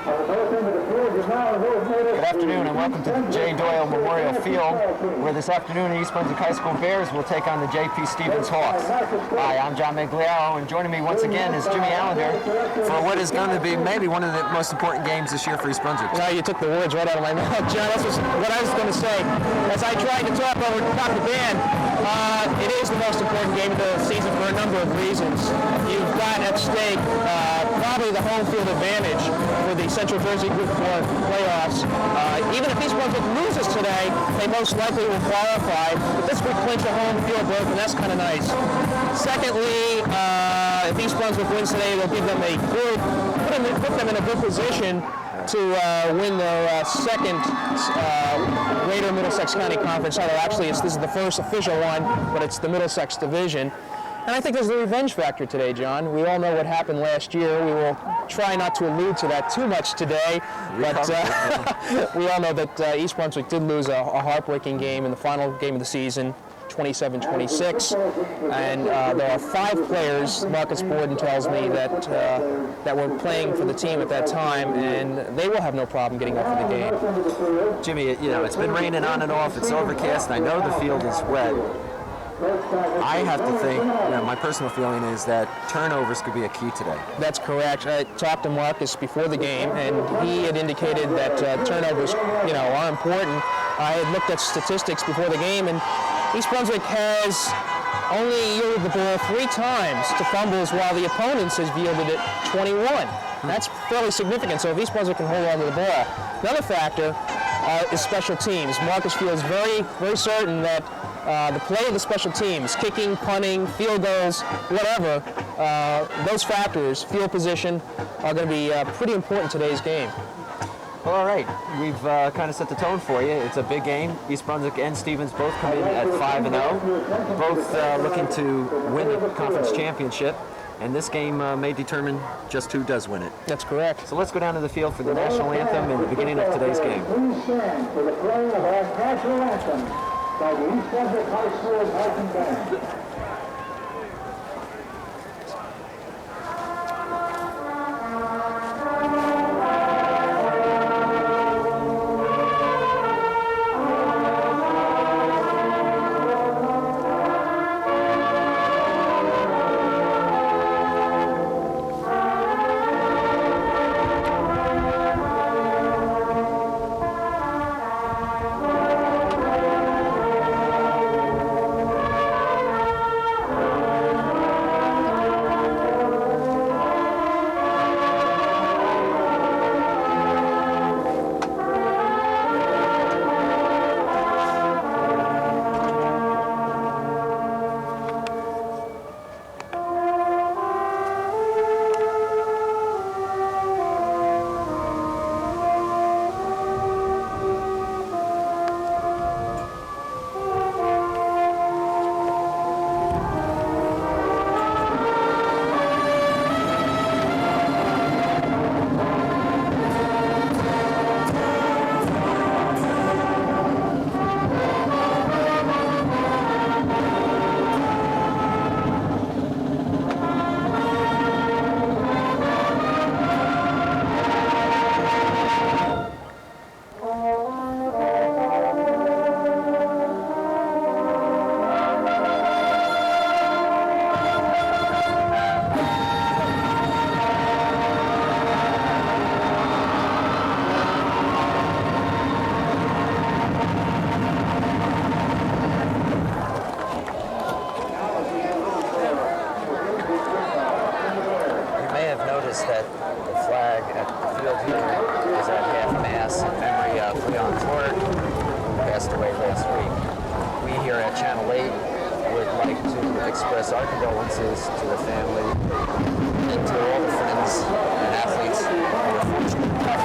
Good afternoon and welcome to the J. Doyle Memorial Field, where this afternoon the East Brunswick High School Bears will take on the J.P. Stevens Hawks. Hi, I'm John Meggiolaro, and joining me once again is Jimmy Allinder for what is going to be maybe one of the most important games this year for East Brunswick. Well, you took the words right out of my mouth, John. That's what I was going to say. As I tried to talk over top the band, it is the most important game of the season for a number of reasons. You've got at stake probably the home field advantage for the Central Jersey Group 4 playoffs. Even if East Brunswick loses today, they most likely will qualify. But this would clinch a home field berth, and that's kind of nice. Secondly, if East Brunswick wins today, they'll give them put them in a good position to win their second Greater Middlesex County Conference title. Actually, this is the first official one, but it's the Middlesex Division. And I think there's a revenge factor today, John. We all know what happened last year. We will try not to allude to that too much today, but we all know that East Brunswick did lose a heartbreaking game in the final game of the season, 27-26, and there are 5 players, Marcus Borden tells me, that were playing for the team at that time, and they will have no problem getting up for the game. Jimmy, it's been raining on and off, it's overcast, and I know the field is wet. I have to think, my personal feeling is that turnovers could be a key today. That's correct. I talked to Marcus before the game, and he had indicated that turnovers, are important. I had looked at statistics before the game, and East Brunswick has only yielded the ball 3 times to fumbles, while the opponents has yielded it 21. That's fairly significant, so if East Brunswick can hold on to the ball. Another factor is special teams. Marcus feels very, very certain that the play of the special teams, kicking, punting, field goals, whatever, those factors, field position, are going to be pretty important in today's game. Well, all right. We've kind of set the tone for you. It's a big game. East Brunswick and Stevens both come in at 5-0, both looking to win the conference championship. And this game may determine just who does win it. That's correct. So let's go down to the field for the national anthem and the beginning of today's game. Please stand for the playing of our national anthem by the East Brunswick High School Marching Band. That the flag at the field here is at half-mast in memory of Leon Ford, who passed away last week. We here at Channel 8 would like to express our condolences to the family and to all the friends and athletes who were fortunate enough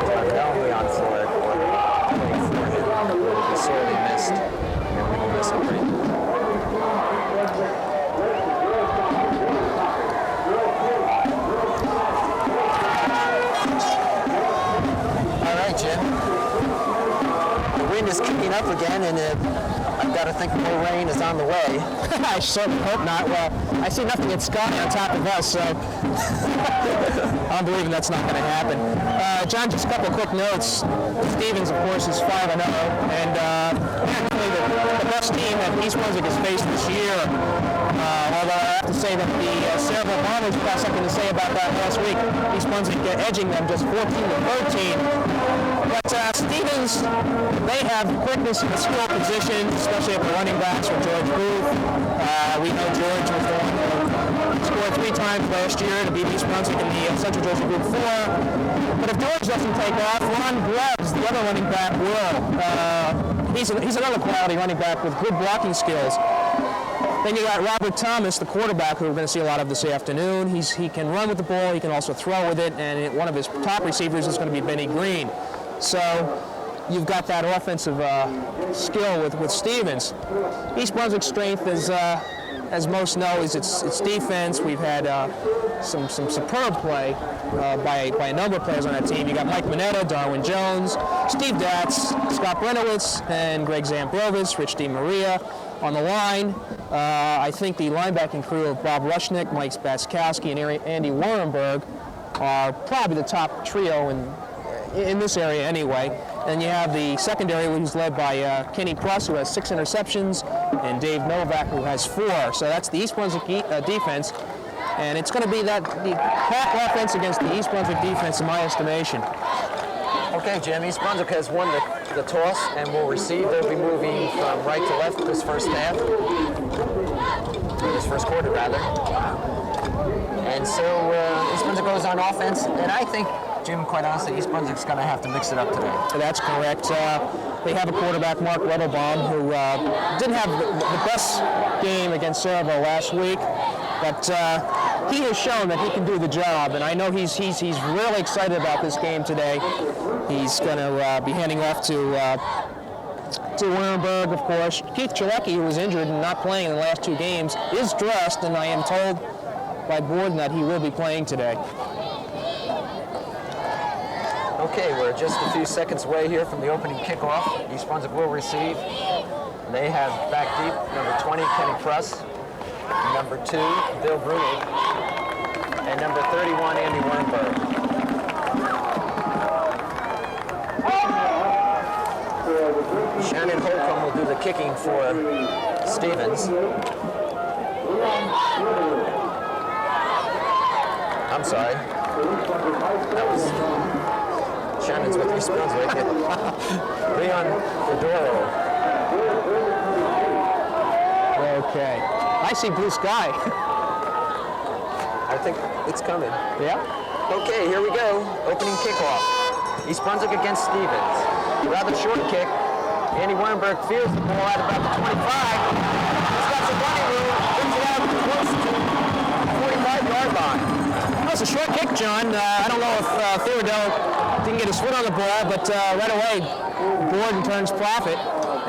to have known Leon Ford or played for him. He will be sorely missed, and we will miss him greatly. Jim. The wind is kicking up again, and I've got to think more rain is on the way. I certainly hope not. Well, I see nothing but sky on top of us, so I'm believing that's not going to happen. John, just a couple quick notes. Stevens, of course, is 5-0, and actually the best team that East Brunswick has faced this year. Although I have to say that the Cerebral Bombers got something to say about that last week. East Brunswick edging them just 14-13. But Stevens, they have quickness in the skill positions, especially at the running backs for George Booth. We know George was the one who scored 3 times last year to beat East Brunswick in the Central Jersey Group 4. But if George doesn't take off, Ron Grubbs, the other running back, will. He's another quality running back with good blocking skills. Then you got Robert Thomas, the quarterback, who we're going to see a lot of this afternoon. He can run with the ball, he can also throw with it, and one of his top receivers is going to be Benny Green. So you've got that offensive skill with Stevens. East Brunswick's strength is, as most know, is its defense. We've had some superb play by a number of players on that team. You got Mike Mineta, Darwin Jones, Steve Datz, Scott Brenowitz, and Greg Zambrovis, Rich DiMaria on the line. I think the linebacking crew of Bob Rushnick, Mike Spaskowski, and Andy Warrenberg are probably the top trio in this area anyway. And you have the secondary, who's led by Kenny Pruss, who has 6 interceptions, and Dave Novak, who has 4. So that's the East Brunswick defense. And it's going to be the pack offense against the East Brunswick defense, in my estimation. Okay, Jim, East Brunswick has won the toss and will receive. They'll be moving from right to left this first half. This first quarter, rather. And so East Brunswick goes on offense, and I think, Jim, quite honestly, East Brunswick's going to have to mix it up today. That's correct. They have a quarterback, Mark Weddlebaum, who didn't have the best game against Cerebral last week, but he has shown that he can do the job, and I know he's really excited about this game today. He's going to be handing off to Wernberg, of course. Keith Chalecki, who was injured and not playing in the last 2 games, is dressed, and I am told by Borden that he will be playing today. Okay, we're just a few seconds away here from the opening kickoff. East Brunswick will receive. They have back deep, number 20, Kenny Pruss, number 2, Bill Bruni, and number 31, Andy Wernberg. Shannon Holcomb will do the kicking for Stevens. I'm sorry. That was Shannon's with East Brunswick. Leon Fedoro. Okay. I see blue sky. I think it's coming. Yeah? Okay, here we go. Opening kickoff. East Brunswick against Stevens. Rather short kick. Andy Wernberg fields the ball at about the 25. He's got some running room. Brings it out close to the 45-yard line. That was a short kick, John. I don't know if Theodore didn't get his foot on the ball, but right away, Borden turns profit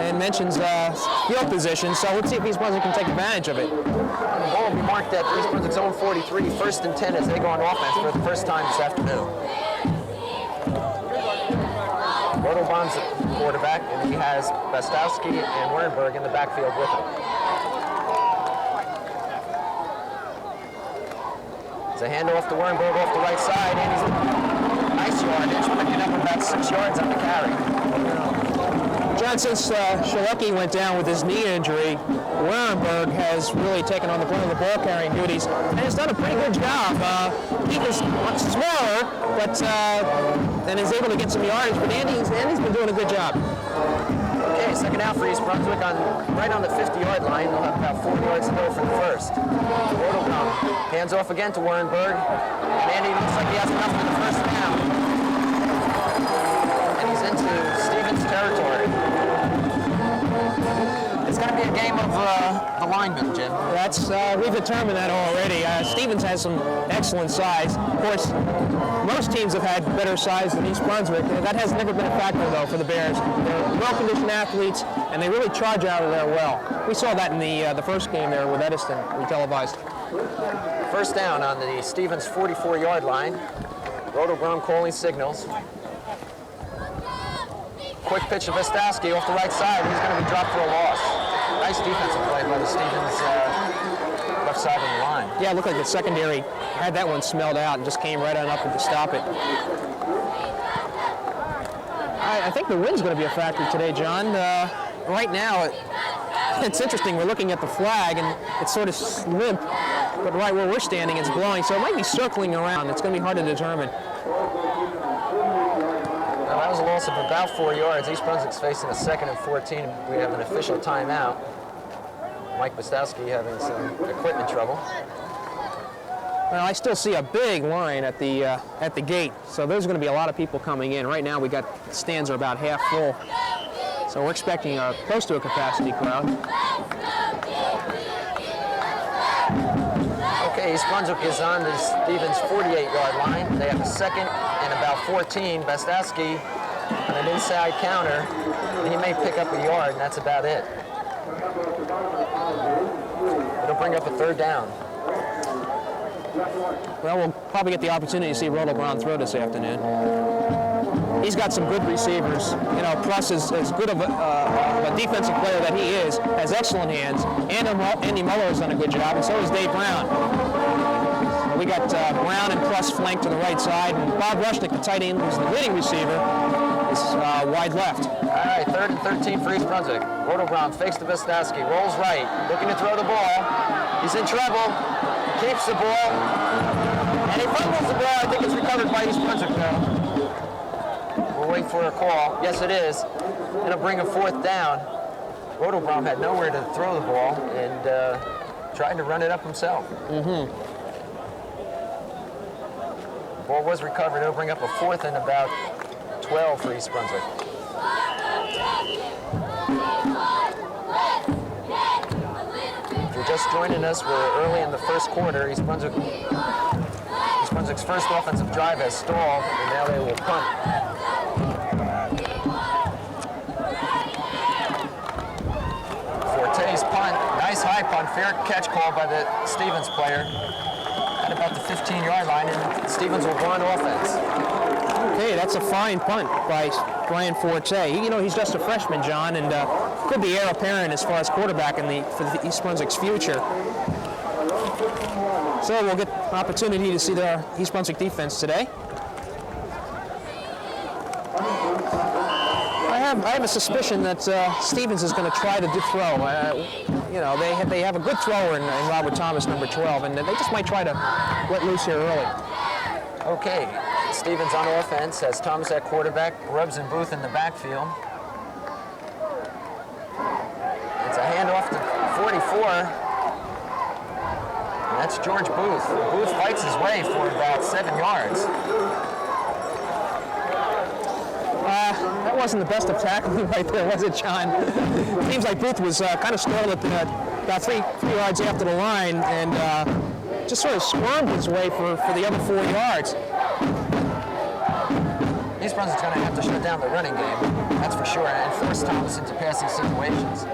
and mentions field position. So let's see if East Brunswick can take advantage of it. And the ball will be marked at East Brunswick's own 43, 1st and 10 as they go on offense for the first time this afternoon. Rotobaum's the quarterback, and he has Bastowski and Wernberg in the backfield with him. It's a handoff to Wernberg off the right side, and he's nice yardage, picking up about 6 yards on the carry. John, since Shalecki went down with his knee injury, Wernberg has really taken on the brunt of the ball carrying duties and has done a pretty good job. He was much smaller, but and is able to get some yardage. But Andy's been doing a good job. Okay, second out for East Brunswick right on the 50-yard line. They'll have about 4 yards to go for the first. Rotobaum hands off again to Wernberg, and Andy looks like he has enough for the first down. And he's into Stevens territory. It's going to be a game of the linemen, Jim. We've determined that already. Stevens has some excellent size. Of course, most teams have had better size than East Brunswick. That has never been a factor, though, for the Bears. They're well-conditioned athletes, and they really charge out of there well. We saw that in the first game there with Ediston, we televised. First down on the Stevens 44-yard line. Rotobaum calling signals. Quick pitch to Bastowski off the right side. He's going to be dropped for a loss. Nice defensive play by the Stevens left side of the line. Yeah, it looked like the secondary had that one smelled out and just came right on up to stop it. I think the wind's going to be a factor today, John. Right now, it's interesting. We're looking at the flag, and it's sort of limp, but right where we're standing, it's blowing, so it might be circling around. It's going to be hard to determine. Well, that was a loss of about 4 yards. East Brunswick's facing a 2nd and 14. We have an official timeout. Mike Bostowski having some equipment trouble. Well, I still see a big line at the gate, so there's going to be a lot of people coming in. Right now, stands are about half full, so we're expecting close to a capacity crowd. Okay, East Brunswick is on the Stevens 48-yard line. They have a 2nd and about 14. Bostowski on an inside counter, and he may pick up a yard, and that's about it. It'll bring up a 3rd down. Well, we'll probably get the opportunity to see Roto Brown throw this afternoon. He's got some good receivers. You know, Pruss is as good of a defensive player that he is, has excellent hands. Andy Muller has done a good job, and so has Dave Brown. We got Brown and Pruss flanked to the right side, and Bob Rushnick, the tight end, who's the leading receiver, is wide left. All right, 3rd and 13 for East Brunswick. Roto Brown fakes to Bostowski, rolls right, looking to throw the ball. He's in trouble. Keeps the ball, and he fumbles the ball. I think it's recovered by East Brunswick now. We'll wait for a call. Yes, it is. It'll bring a 4th down. Roto Brown had nowhere to throw the ball and tried to run it up himself. Ball was recovered. It'll bring up a 4th and about 12 for East Brunswick. If you're just joining us, we're early in the first quarter. East Brunswick's first offensive drive has stalled, and now they will punt. Forte's punt, nice high punt, fair catch call by the Stevens player at about the 15-yard line, and Stevens will go on offense. Okay, that's a fine punt by Brian Forte. You know, he's just a freshman, John, and could be heir apparent as far as quarterback for the East Brunswick's future. So we'll get an opportunity to see the East Brunswick defense today. I have a suspicion that Stevens is going to try to throw. You know, they have a good thrower in Robert Thomas, number 12, and they just might try to let loose here early. Okay, Stevens on offense has Thomas at quarterback, Grubbs and Booth in the backfield. It's a handoff to 44. And that's George Booth. Booth fights his way for about 7 yards. That wasn't the best of tackling right there, was it, John? Seems like Booth was kind of startled at about 3 yards after the line and just sort of squirmed his way for the other 4 yards. East Brunswick's going to have to shut down the running game, that's for sure, and force Thomas into passing situations.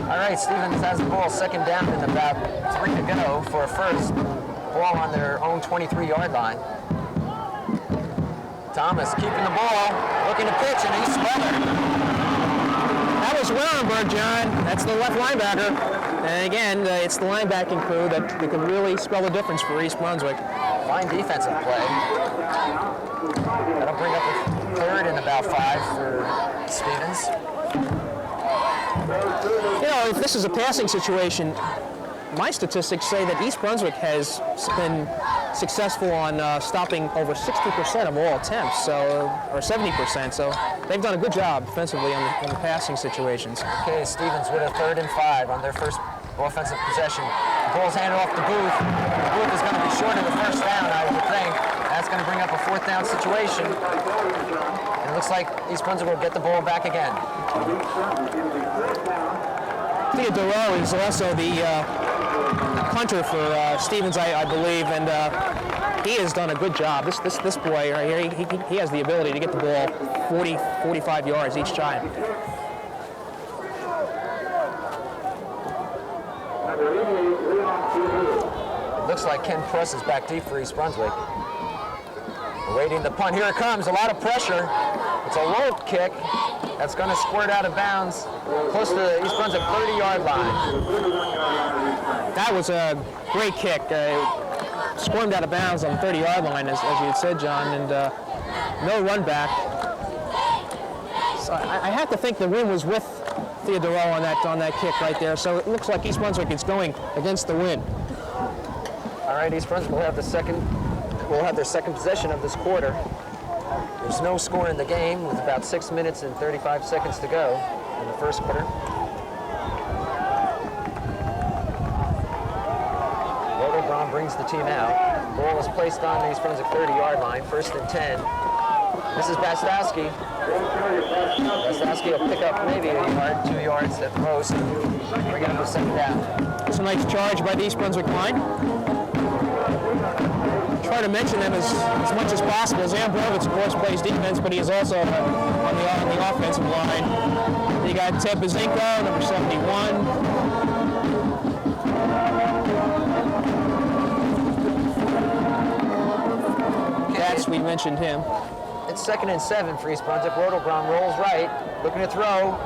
All right, Stevens has the ball, 2nd down and about 3 to go for a first. Ball on their own 23-yard line. Thomas keeping the ball, looking to pitch, and he's smothered. That was Werenberg, John. That's the left linebacker. And again, it's the linebacking crew that can really spell the difference for East Brunswick. Fine defensive play. That'll bring up a 3rd and about 5 for Stevens. You know, if this is a passing situation, my statistics say that East Brunswick has been successful on stopping over 60% of all attempts, so or 70%. So they've done a good job defensively on the passing situations. Okay, Stevens with a 3rd and 5 on their first offensive possession. Ball's handed off to Booth. Booth is going to be short of the 1st down, I would think. That's going to bring up a 4th down situation. And it looks like East Brunswick will get the ball back again. Theodoro is also the punter for Stevens, I believe, and he has done a good job. This boy right here, he has the ability to get the ball 40, 45 yards each time. It looks like Ken Pruss is back deep for East Brunswick. Awaiting the punt. Here it comes. A lot of pressure. It's a low kick that's going to squirt out of bounds close to the East Brunswick 30-yard line. That was a great kick. Squirmed out of bounds on the 30-yard line, as you had said, John, and no run back. So I have to think the wind was with Theodoro on that kick right there. So it looks like East Brunswick is going against the wind. All right, East Brunswick will have their second possession of this quarter. There's no score in the game with about 6 minutes and 35 seconds to go in the first quarter. Brown brings the team out. Ball is placed on the East Brunswick 30-yard line, 1st and 10. This is Bastowski. Bastowski will pick up maybe a yard, 2 yards at the most. Bring it up to 2nd down. It's a nice charge by the East Brunswick line. Try to mention them as much as possible. Zambrovitz, of course, plays defense, but he is also on the offensive line. You got Ted Bazinko, number 71. We mentioned him. It's 2nd and 7 for East Brunswick. Rodelbaum rolls right, looking to throw.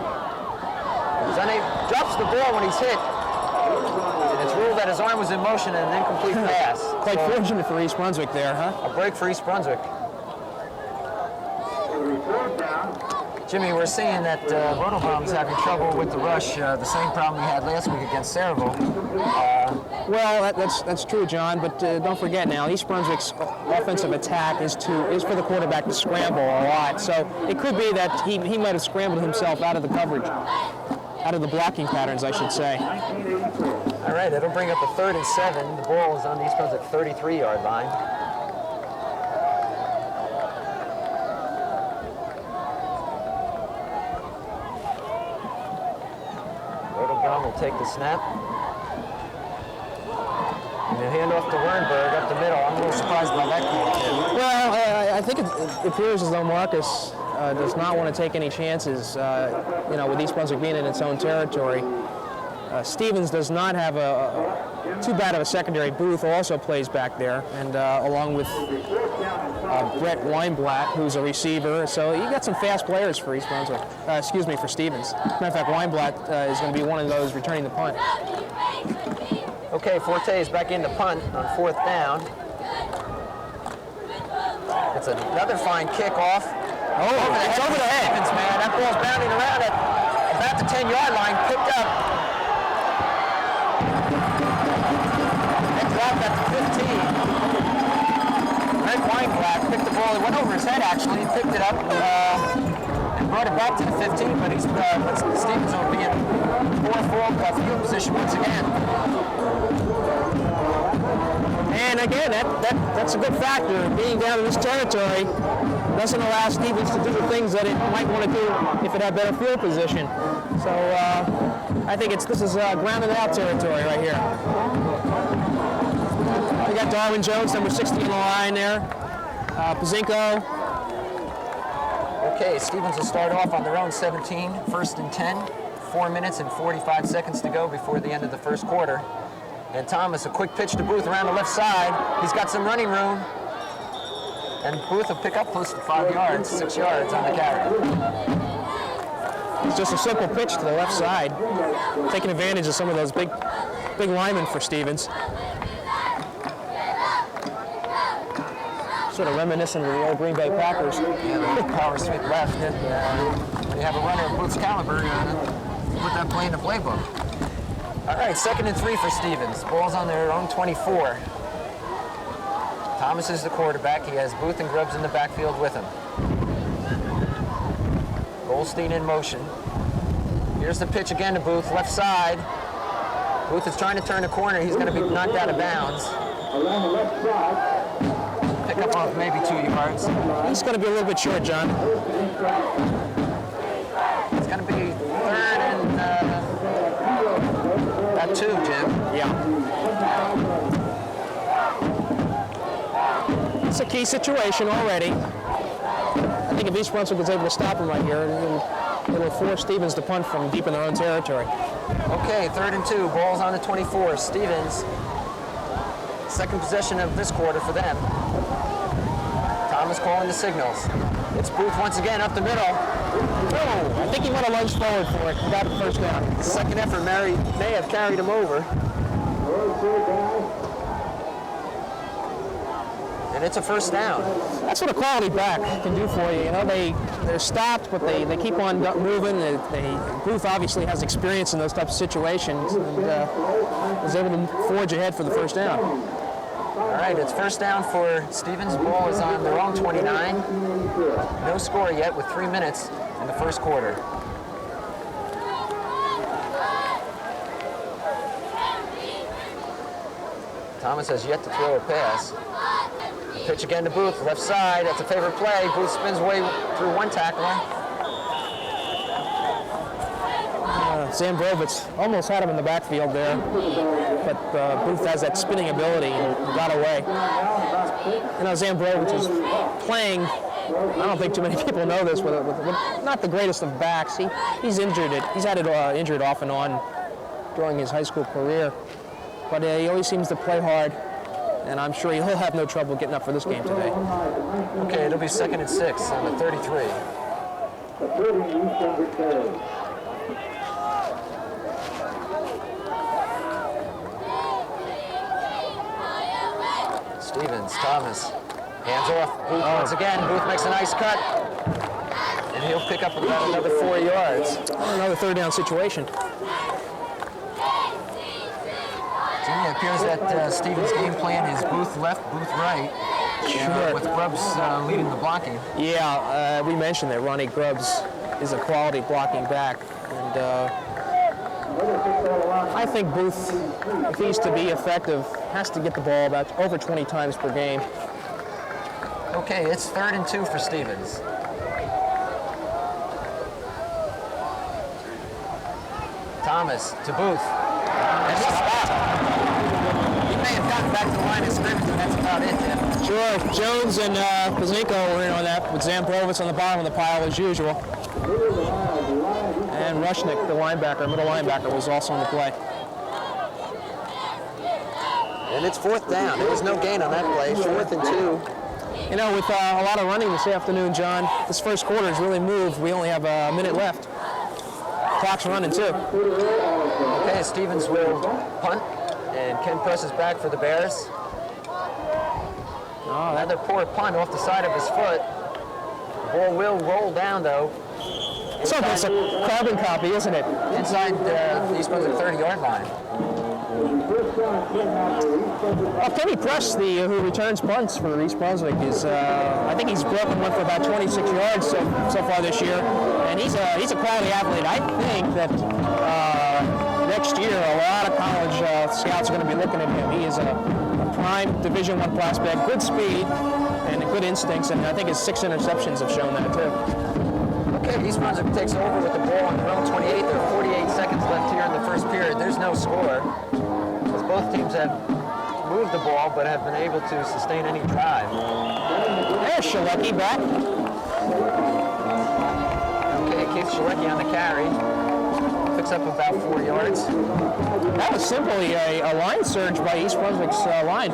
Drops the ball when he's hit. And it's ruled that his arm was in motion and an incomplete pass. Quite fortunate for East Brunswick there, huh? A break for East Brunswick. Jimmy, we're seeing that Rodelbaum's having trouble with the rush, the same problem we had last week against Saraville. Well, that's true, John, but don't forget now, East Brunswick's offensive attack is for the quarterback to scramble a lot. So it could be that he might have scrambled himself out of the coverage, out of the blocking patterns, I should say. All right, that'll bring up a 3rd and 7. The ball is on the East Brunswick 33-yard line. Will take the snap. And the handoff to Wernberg up the middle. I'm a little surprised by that call, Tim. Well, I think it appears as though Marcus does not want to take any chances, with East Brunswick being in its own territory. Stevens does not have too bad of a secondary. Booth also plays back there, and along with Brett Weinblatt, who's a receiver. So you got some fast players for East Brunswick. For Stevens. Matter of fact, Weinblatt is going to be one of those returning the punt. Okay, Forte is back in the punt on 4th down. It's another fine kickoff. Over the head. Stevens, man. That ball's bounding around at about the 10-yard line, picked up. And dropped at the 15. Brett Weinblatt picked the ball. It went over his head, actually. He picked it up and brought it back to the 15, but Stevens will be in poor field position once again. And again, that's a good factor. Being down in this territory doesn't allow Stevens to do the things that it might want to do if it had better field position. So I think this is grounded out territory right here. We got Darwin Jones, number 60 in the line there. Pazinko. Okay, Stevens will start off on their own 17, 1st and 10. 4 minutes and 45 seconds to go before the end of the first quarter. And Thomas, a quick pitch to Booth around the left side. He's got some running room. And Booth will pick up close to 5 yards, 6 yards on the carry. It's just a simple pitch to the left side, taking advantage of some of those big linemen for Stevens. Sort of reminiscent of the old Green Bay Packers. Yeah, the power sweep left. And, when you have a runner of Booth's caliber, put that play in the playbook. All right, 2nd and 3 for Stevens. Ball's on their own 24. Thomas is the quarterback. He has Booth and Grubbs in the backfield with him. Goldstein in motion. Here's the pitch again to Booth, left side. Booth is trying to turn the corner. He's going to be knocked out of bounds. Along the left side. Pick up of maybe 2 yards. He's going to be a little bit short, John. It's going to be 3rd and about 2, Jim. Yeah. It's a key situation already. I think if East Brunswick is able to stop him right here, it'll force Stevens to punt from deep in their own territory. Okay, 3rd and 2. Ball's on the 24. Stevens, second possession of this quarter for them. Thomas calling the signals. It's Booth once again up the middle. Oh, I think he might have lunged forward for it. Got the first down. The second effort may have carried him over. And it's a first down. That's what a quality back can do for you. You know, they're stopped, but they keep on moving. Booth obviously has experience in those types of situations and was able to forge ahead for the first down. All right, it's first down for Stevens. Ball is on their own 29. No score yet with 3 minutes in the first quarter. Thomas has yet to throw a pass. Pitch again to Booth, left side. That's a favorite play. Booth spins away through one tackler. Zambrovitz almost had him in the backfield there, but Booth has that spinning ability and got away. You know, Zambrovitz is playing, I don't think too many people know this, with not the greatest of backs. He's injured it. He's had it injured off and on during his high school career, but he always seems to play hard, and I'm sure he'll have no trouble getting up for this game today. Okay, it'll be 2nd and 6 on the 33. Stevens, Thomas, hands off. Booth once again. Booth makes a nice cut, and he'll pick up about another 4 yards. Another third down situation. So it appears that Stevens' game plan is Booth left, Booth right, with Grubbs leading the blocking. Yeah, we mentioned that Ronnie Grubbs is a quality blocking back, and I think Booth, if he's to be effective, has to get the ball about over 20 times per game. Okay, it's 3rd and 2 for Stevens. Thomas to Booth. And he stopped. He may have gotten back to the line of scrimmage, and that's about it then. Sure, Jones and Pazinko were in on that, with Zambrovitz on the bottom of the pile as usual. And Rushnick, the linebacker, middle linebacker, was also on the play. And it's 4th down. There was no gain on that play. 4th and 2. You know, with a lot of running this afternoon, John, this first quarter has really moved. We only have a minute left. Clock's running, too. Okay, Stevens will punt, and Ken presses back for the Bears. Oh, Another poor punt off the side of his foot. The ball will roll down, though. it's almost a carbon copy, isn't it? Inside the East Brunswick 30-yard line. Well, Kenny Press, who returns punts for East Brunswick, is I think he's broken one for about 26 yards so far this year, and he's a quality athlete. I think that next year a lot of college scouts are going to be looking at him. He is a prime Division I prospect, good speed and good instincts, and I think his 6 interceptions have shown that too. Okay, East Brunswick takes over with the ball on their own 28. There are 48 seconds left here in the first period. There's no score, as both teams have moved the ball but have been able to sustain any drive. There's Shalecki back. Okay, Keith Shalecki on the carry. Picks up about 4 yards. That was simply a line surge by East Brunswick's line.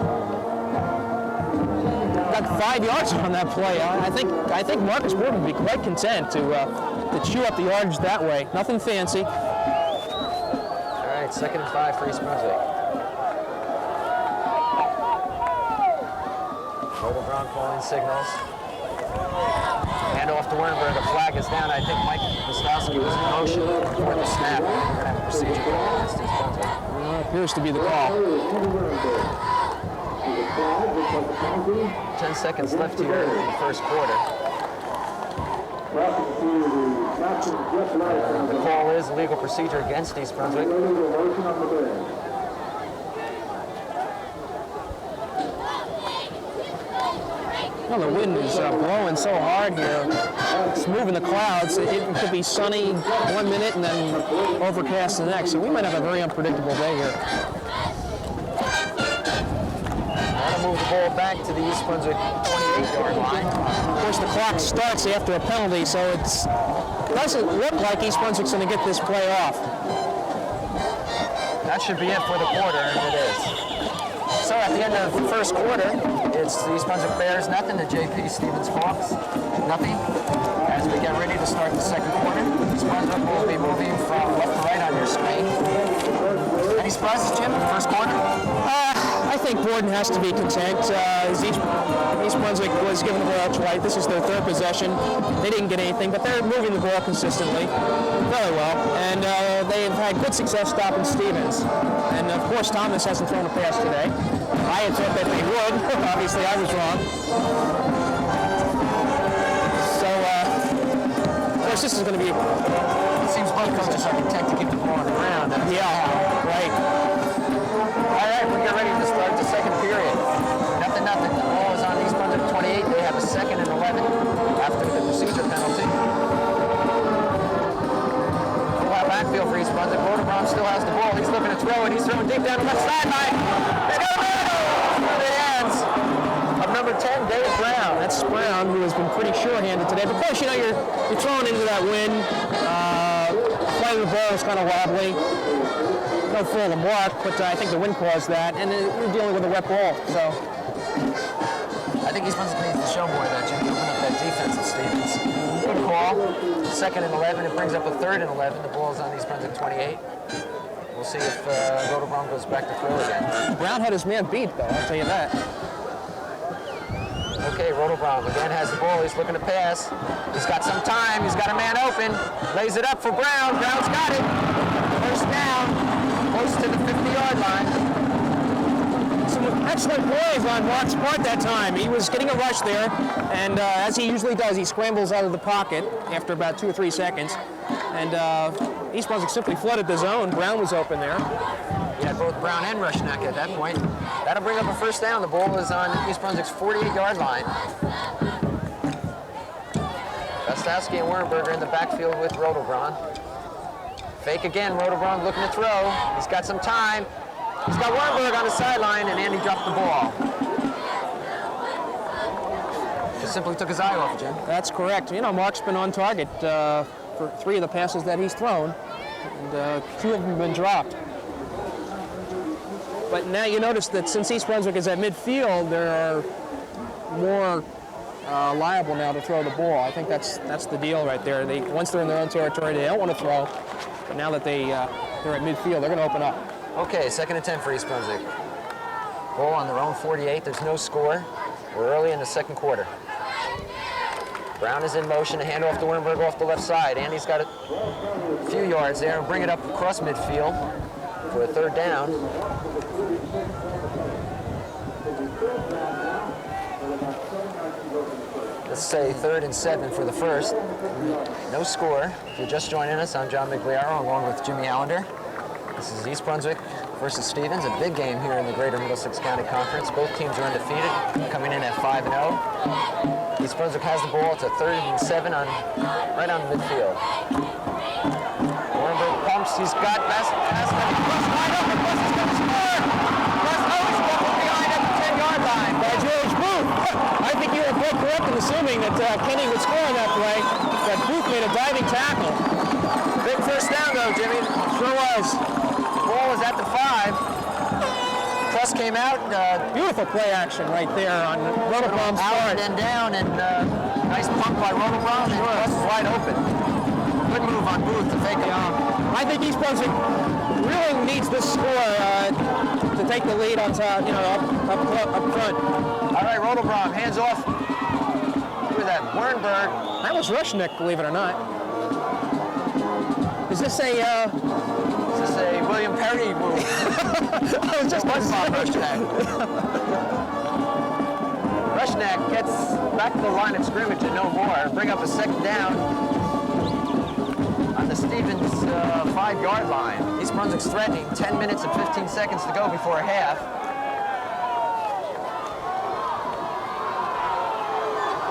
Got 5 yards on that play. I think Marcus Gordon would be quite content to chew up the yardage that way. Nothing fancy. All right, 2nd and 5 for East Brunswick. Total Brown calling signals. Hand off to Wernberg. A flag is down. I think Mike Mostowski was in motion before the snap. We're going to have a procedure call against East Brunswick. Appears to be the call. 10 seconds left here in the first quarter. The call is legal procedure against East Brunswick. Well, the wind is blowing so hard here. It's moving the clouds. It could be sunny 1 minute and then overcast the next. So we might have a very unpredictable day here. Move the ball back to the East Brunswick 28-yard line. Of course, the clock starts after a penalty, so it doesn't look like East Brunswick's going to get this play off. That should be it for the quarter, and it is. So at the end of the first quarter, it's the East Brunswick Bears nothing, the JP Stevens Hawks nothing. As we get ready to start the second quarter, East Brunswick will be moving from left to right on your screen. Any surprises, Jim, in the first quarter? I think Borden has to be content. East Brunswick was given the ball twice. This is their third possession. They didn't get anything, but they're moving the ball consistently, very well, and they've had good success stopping Stevens. And of course, Thomas hasn't thrown a pass today. I had thought that they would. Obviously, I was wrong. So, of course, this is going to be. It seems both coaches are content to keep the ball on the ground. Yeah, right. All right, we get ready to start the second period. Nothing. The ball is on East Brunswick 28. They have a 2nd and 11 after the procedure penalty. Full out backfield for East Brunswick. Rodenbaum still has the ball. He's looking to throw it. He's throwing deep down the left sideline. They go through the hands of number 10, Dave Brown. That's Brown, who has been pretty sure-handed today. But of course, you know, you're throwing into that wind. Playing the ball is kind of wobbly. No full the mark, but I think the wind caused that, and you're dealing with a wet ball. So I think East Brunswick needs to show more of that, Jimmy. Open up that defense of Stevens. Good call. 2nd and 11. It brings up a 3rd and 11. The ball is on East Brunswick 28. We'll see if Rodenbaum goes back to throw again. Brown had his man beat, though. I'll tell you that. Okay, Rodenbaum again has the ball. He's looking to pass. He's got some time. He's got a man open. Lays it up for Brown. Brown's got it. First down. Close to the 50-yard line. Some excellent plays on Mark's part that time. He was getting a rush there, and as he usually does, he scrambles out of the pocket after about 2 or 3 seconds. And East Brunswick simply flooded the zone. Brown was open there. You had both Brown and Rushneck at that point. That'll bring up a first down. The ball is on East Brunswick's 48-yard line. Gostowski and Wernberger in the backfield with Rodenbaum. Fake again, Rodenbaum looking to throw. He's got some time. He's got Wernberg on the sideline, and Andy dropped the ball. Just simply took his eye off, Jim. That's correct. You know, Mark's been on target for 3 of the passes that he's thrown, and 2 of them have been dropped. But now you notice that since East Brunswick is at midfield, there are more liable now to throw the ball. I think that's the deal right there. Once they're in their own territory, they don't want to throw. But now that they're at midfield, they're going to open up. Okay, 2nd and 10 for East Brunswick. Ball on their own 48. There's no score. We're early in the second quarter. Brown is in motion. A handoff to Wernberg off the left side. Andy's got a few yards there. Bring it up across midfield for a 3rd down. Let's say 3rd and 7 for the first. No score. If you're just joining us, I'm John Meggiolaro along with Jimmy Allinder. This is East Brunswick versus Stevens, a big game here in the Greater Middlesex County Conference. Both teams are undefeated, coming in at 5-0. East Brunswick has the ball. It's a 3rd and 7 right on midfield. Wernberg pumps. He's got Best wide open. Best is going to score. Best always walking behind at the 10-yard line. By George Booth. I think you were both correct in assuming that Kenny would score on that play. That Booth made a diving tackle. Big first down, though, Jimmy. Sure was. Ball was at the 5. Truss came out. Beautiful play action right there on Rodenbaum's Out part. and down, and nice pump by Rodenbaum, and Truss is wide open. Good move on Booth to fake him. I think East Brunswick really needs this score to take the lead on top, up front. All right, Rodenbaum, hands off. Look at that, Wernberg. That was Rushneck, believe it or not. Is this a William Perry move? I was just Rushneck. Rushneck gets back to the line of scrimmage and no more. Bring up a 2nd down on the Stevens 5-yard line. East Brunswick's threatening. 10 minutes and 15 seconds to go before half.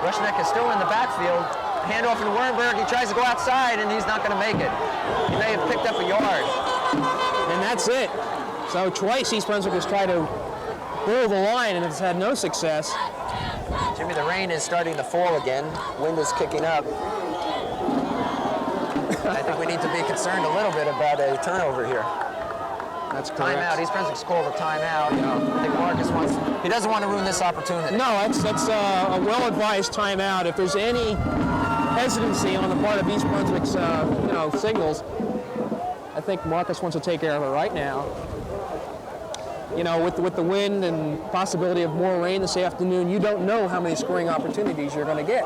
Rushneck is still in the backfield. Handoff to Wernberg. He tries to go outside, and he's not going to make it. He may have picked up a yard. And that's it. So twice East Brunswick has tried to bull the line, and it's had no success. Jimmy, the rain is starting to fall again. Wind is kicking up. I think we need to be concerned a little bit about a turnover here. That's correct. Timeout. East Brunswick's called a timeout. I think Marcus he doesn't want to ruin this opportunity. No, that's a well-advised timeout. If there's any hesitancy on the part of East Brunswick's signals, I think Marcus wants to take care of it right now. you know, with the wind and possibility of more rain this afternoon, you don't know how many scoring opportunities you're going to get.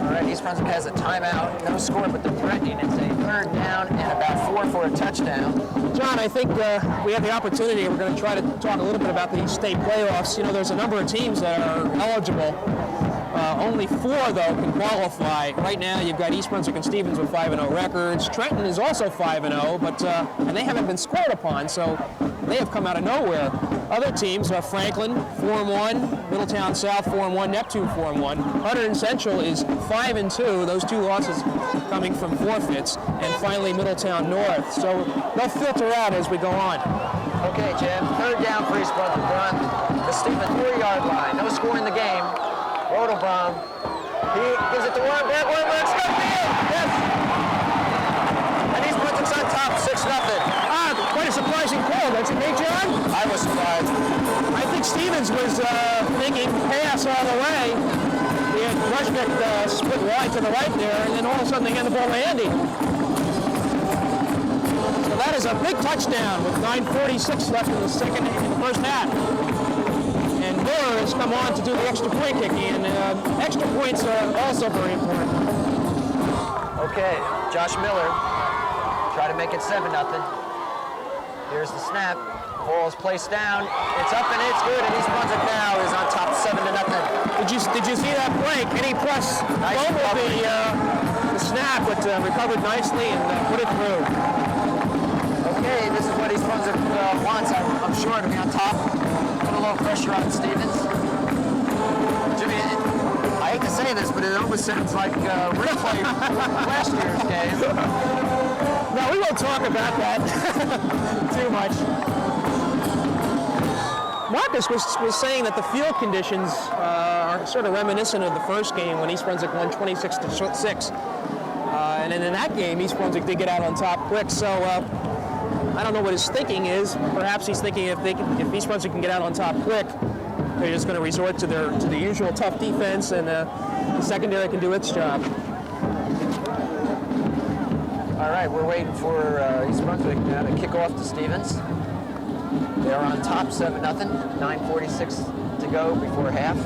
All right, East Brunswick has a timeout, no score, but they're threatening. It's a 3rd down and about 4 for a touchdown. John, I think we have the opportunity. We're going to try to talk a little bit about the state playoffs. You know, there's a number of teams that are eligible. Only 4, though, can qualify. Right now, you've got East Brunswick and Stevens with 5-0 records. Trenton is also 5-0, but and they haven't been scored upon, so they have come out of nowhere. Other teams are Franklin, 4-1, Middletown South, 4-1, Neptune, 4-1. Hunterdon Central is 5-2. Those 2 losses coming from forfeits, and finally Middletown North. So they'll filter out as we go on. Okay, Jim. 3rd down for East Brunswick. They're on the Stevens 4-yard line. No score in the game. Rodelbaum, he gives it to Warren. Back Warren works field. Yes. And East Brunswick's on top, 6-0. Quite a surprising call, don't you think, John? I was surprised. I think Stevens was thinking pass all the way. He had Rushnick split wide to the right there, and then all of a sudden they hand the ball to Andy. So that is a big touchdown with 9:46 left in the first half. And Miller has come on to do the extra point kicking, and extra points are also very important. Okay, Josh Miller try to make it 7-0. Here's the snap. Ball is placed down. It's up and it's good, and East Brunswick now is on top 7-0. Did you see that play? Kenny Press fumbled the snap, but recovered nicely and put it through. Okay, this is what East Brunswick wants, I'm sure, to be on top. Put a little pressure on Stevens. Jimmy, I hate to say this, but it almost sounds like replay from last year's game. No, we won't talk about that too much. Marcus was saying that the field conditions are sort of reminiscent of the first game when East Brunswick won 26-6. And then in that game, East Brunswick did get out on top quick. So I don't know what his thinking is. Perhaps he's thinking if East Brunswick can get out on top quick, they're just going to resort to the usual tough defense, and the secondary can do its job. All right, we're waiting for East Brunswick now to kick off to Stevens. They're on top 7-0, 9:46 to go before half.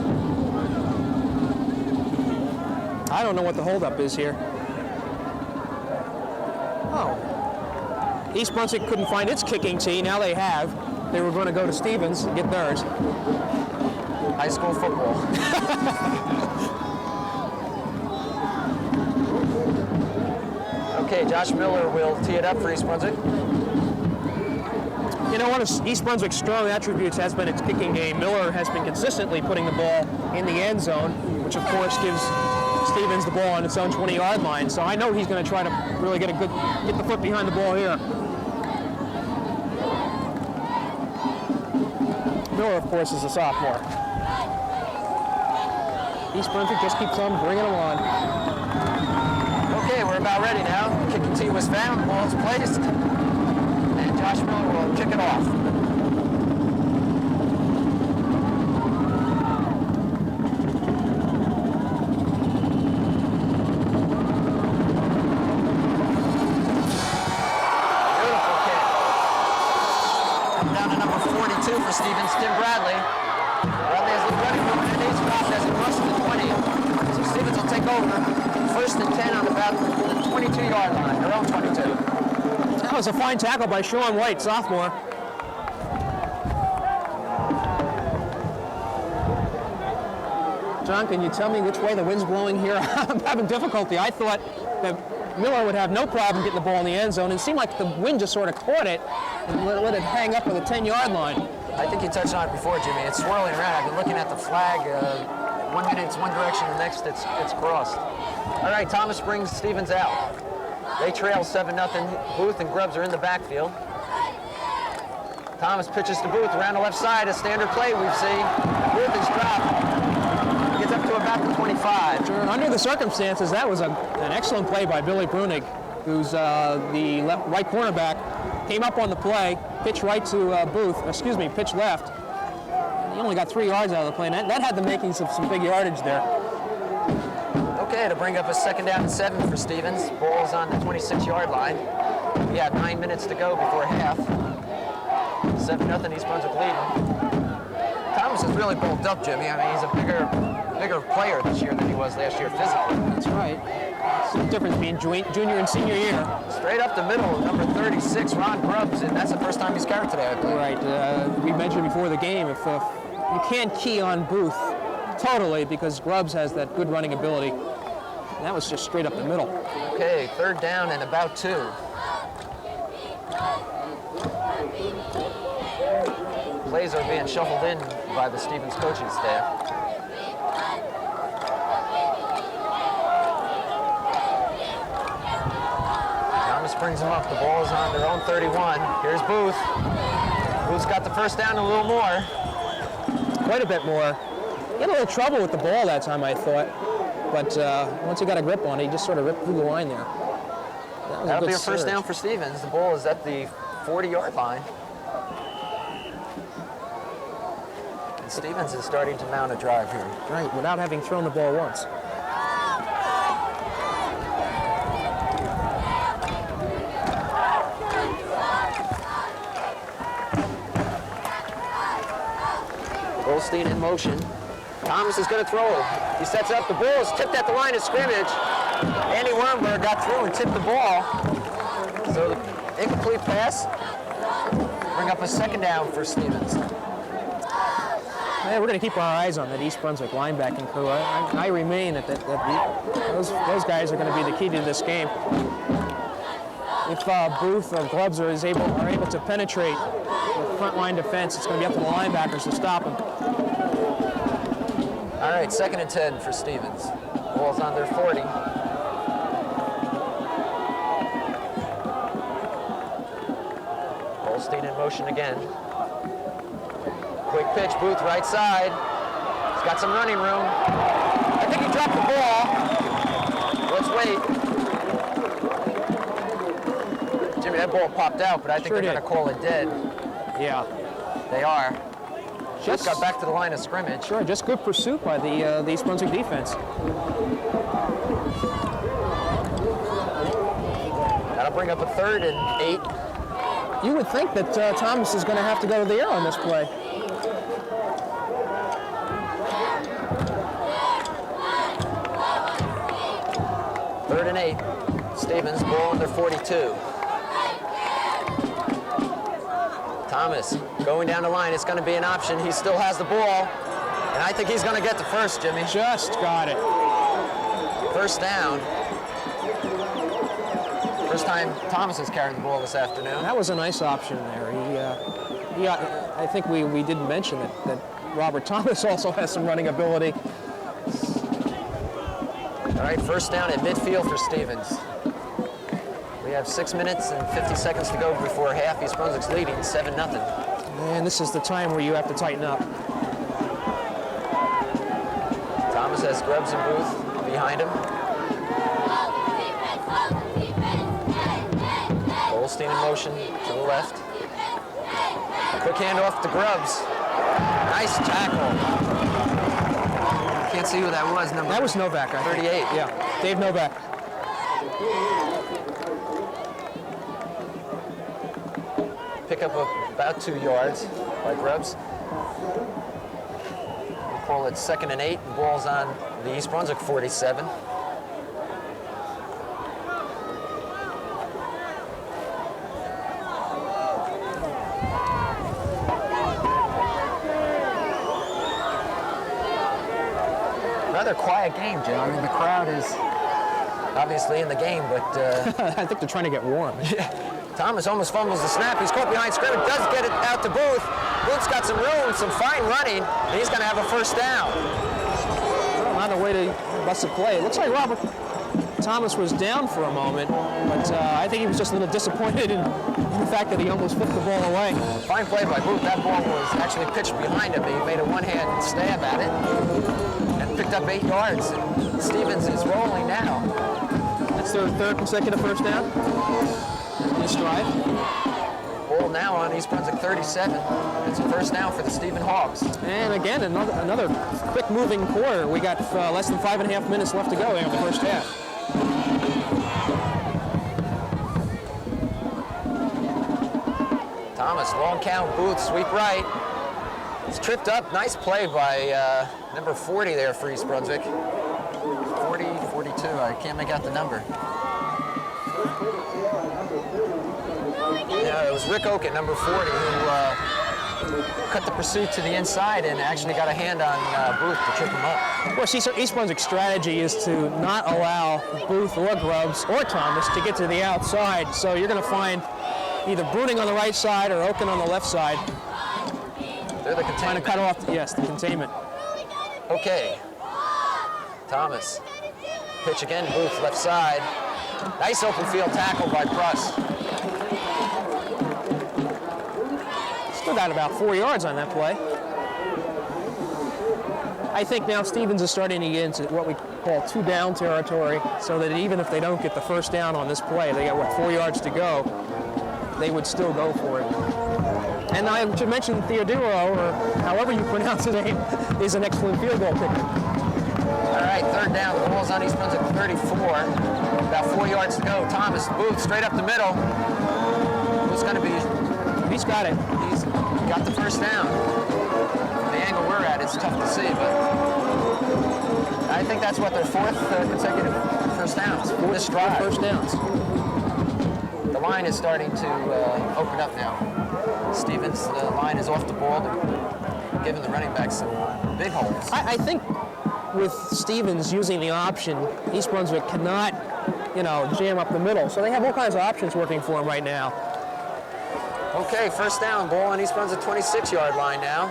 I don't know what the holdup is here. Oh. East Brunswick couldn't find its kicking tee. Now they have. They were going to go to Stevens and get theirs. High school football. Okay, Josh Miller will tee it up for East Brunswick. You know, one of East Brunswick's strong attributes has been its kicking game. Miller has been consistently putting the ball in the end zone, which of course gives Stevens the ball on its own 20-yard line. So I know he's going to try to really get the foot behind the ball here. Miller, of course, is a sophomore. East Brunswick just keeps on bringing them on. Okay, we're about ready now. Kicking tee was found, the ball is placed, and Josh Miller will kick it off. Beautiful kick. Coming down to number 42 for Stevens, Tim Bradley. Bradley has the running room, and he's dropped as he crosses the 20. So Stevens will take over. 1st and 10 on about the 22-yard line, their own 22. That was a fine tackle by Sean White, sophomore. John, can you tell me which way the wind's blowing here? I'm having difficulty. I thought that Miller would have no problem getting the ball in the end zone, and it seemed like the wind just sort of caught it and let it hang up on the 10-yard line. I think you touched on it before, Jimmy. It's swirling around. I've been looking at the flag. 1 minute it's one direction, the next it's crossed. All right, Thomas brings Stevens out. They trail 7-0. Booth and Grubbs are in the backfield. Thomas pitches to Booth around the left side. A standard play we've seen. Booth is dropped. He gets up to about the 25. Sure. Under the circumstances, that was an excellent play by Billy Brunig, who's the right cornerback. Came up on the play, pitched right to pitch left. He only got 3 yards out of the play, and that had the makings of some big yardage there. Okay, to bring up a 2nd down and 7 for Stevens. Ball's on the 26-yard line. We have 9 minutes to go before half. 7-0 East Brunswick leading. Thomas has really bulked up, Jimmy. I mean, he's a bigger player this year than he was last year physically. That's right. It's the difference between junior and senior year. Straight up the middle, number 36, Ron Grubbs, and that's the first time he's carried today, I believe. Right. We mentioned before the game, if you can't key on Booth totally because Grubbs has that good running ability. And that was just straight up the middle. Okay, 3rd down and about 2. Plays are being shuffled in by the Stevens coaching staff. Thomas brings them up. The ball is on their own 31. Here's Booth. Booth's got the first down a little more. Quite a bit more. He had a little trouble with the ball that time, I thought. But once he got a grip on it, he just sort of ripped through the line there. That'll be a first down for Stevens. The ball is at the 40-yard line. And Stevens is starting to mount a drive here. Right, without having thrown the ball once. Goldstein in motion. Thomas is going to throw. He sets up. The ball is tipped at the line of scrimmage. Andy Wernberg got through and tipped the ball. So the incomplete pass. Bring up a 2nd down for Stevens. Yeah, we're going to keep our eyes on that East Brunswick linebacking crew. I remain that those guys are going to be the key to this game. If Booth or Grubbs are able to penetrate the front line defense, it's going to be up to the linebackers to stop them. All right, 2nd and 10 for Stevens. Ball's on their 40. Goldstein in motion again. Quick pitch, Booth right side. He's got some running room. I think he dropped the ball. Let's wait. Jimmy, that ball popped out, but I think they're going to call it dead. Yeah. They are. Just got back to the line of scrimmage. Sure, just good pursuit by the East Brunswick defense. That'll bring up a 3rd and 8. You would think that Thomas is going to have to go to the air on this play. Third and 8. Stevens, ball on their 42. Thomas going down the line. It's going to be an option. He still has the ball. And I think he's going to get the first, Jimmy. Just got it. First down. First time Thomas has carried the ball this afternoon. That was a nice option there. I think we didn't mention that Robert Thomas also has some running ability. All right, first down at midfield for Stevens. We have 6 minutes and 50 seconds to go before half. East Brunswick's leading 7-0. And this is the time where you have to tighten up. Thomas has Grubbs and Booth behind him. Goldstein in motion to the left. Quick handoff to Grubbs. Nice tackle. Can't see who that was. That was Novak, I think. 38. Yeah, Dave Novak. Pick up about 2 yards by Grubbs. We'll call it 2nd and 8. The ball's on the East Brunswick 47. Rather quiet game, Joe. I mean, the crowd is obviously in the game, but I think they're trying to get warm. Thomas almost fumbles the snap. He's caught behind scrimmage, does get it out to Booth. Booth's got some room, some fine running, and he's going to have a first down. Well, not a way to bust a play. It looks like Robert Thomas was down for a moment, but I think he was just a little disappointed in the fact that he almost flipped the ball away. Fine play by Booth. That ball was actually pitched behind him. He made a one-hand stab at it and picked up 8 yards. And Stevens is rolling now. That's their 3rd consecutive first down. This drive. Ball now on East Brunswick 37. It's a first down for the Stephen Hawks. And again, another quick-moving quarter. We got less than 5.5 minutes left to go here in the first half. Thomas, long count, Booth, sweep right. He's tripped up. Nice play by number 40 there for East Brunswick. 40, 42, I can't make out the number. Yeah, it was Rick Oak at number 40 who cut the pursuit to the inside and actually got a hand on Booth to trip him up. Of course, East Brunswick's strategy is to not allow Booth or Grubbs or Thomas to get to the outside. So you're going to find either Bruning on the right side or Oaken on the left side. They're the containment. Trying to cut off, yes, the containment. Okay. Thomas. Pitch again, Booth, left side. Nice open field tackle by Pruss. Still got about 4 yards on that play. I think now Stevens is starting to get into what we call two-down territory, so that even if they don't get the first down on this play, they got, 4 yards to go, they would still go for it. And I should mention Theodoro, or however you pronounce his name, is an excellent field goal kicker. All right, third down. The ball's on East Brunswick 34. About 4 yards to go. Thomas, Booth, straight up the middle. Who's going to be? He's got it. He's got the first down. From the angle we're at, it's tough to see, but I think that's what their fourth consecutive first downs. This drive. First downs. The line is starting to open up now. Stevens' line is off the ball. They're giving the running backs some big holes. I think with Stevens using the option, East Brunswick cannot, jam up the middle. So they have all kinds of options working for them right now. Okay, first down, ball on East Brunswick 26-yard line now.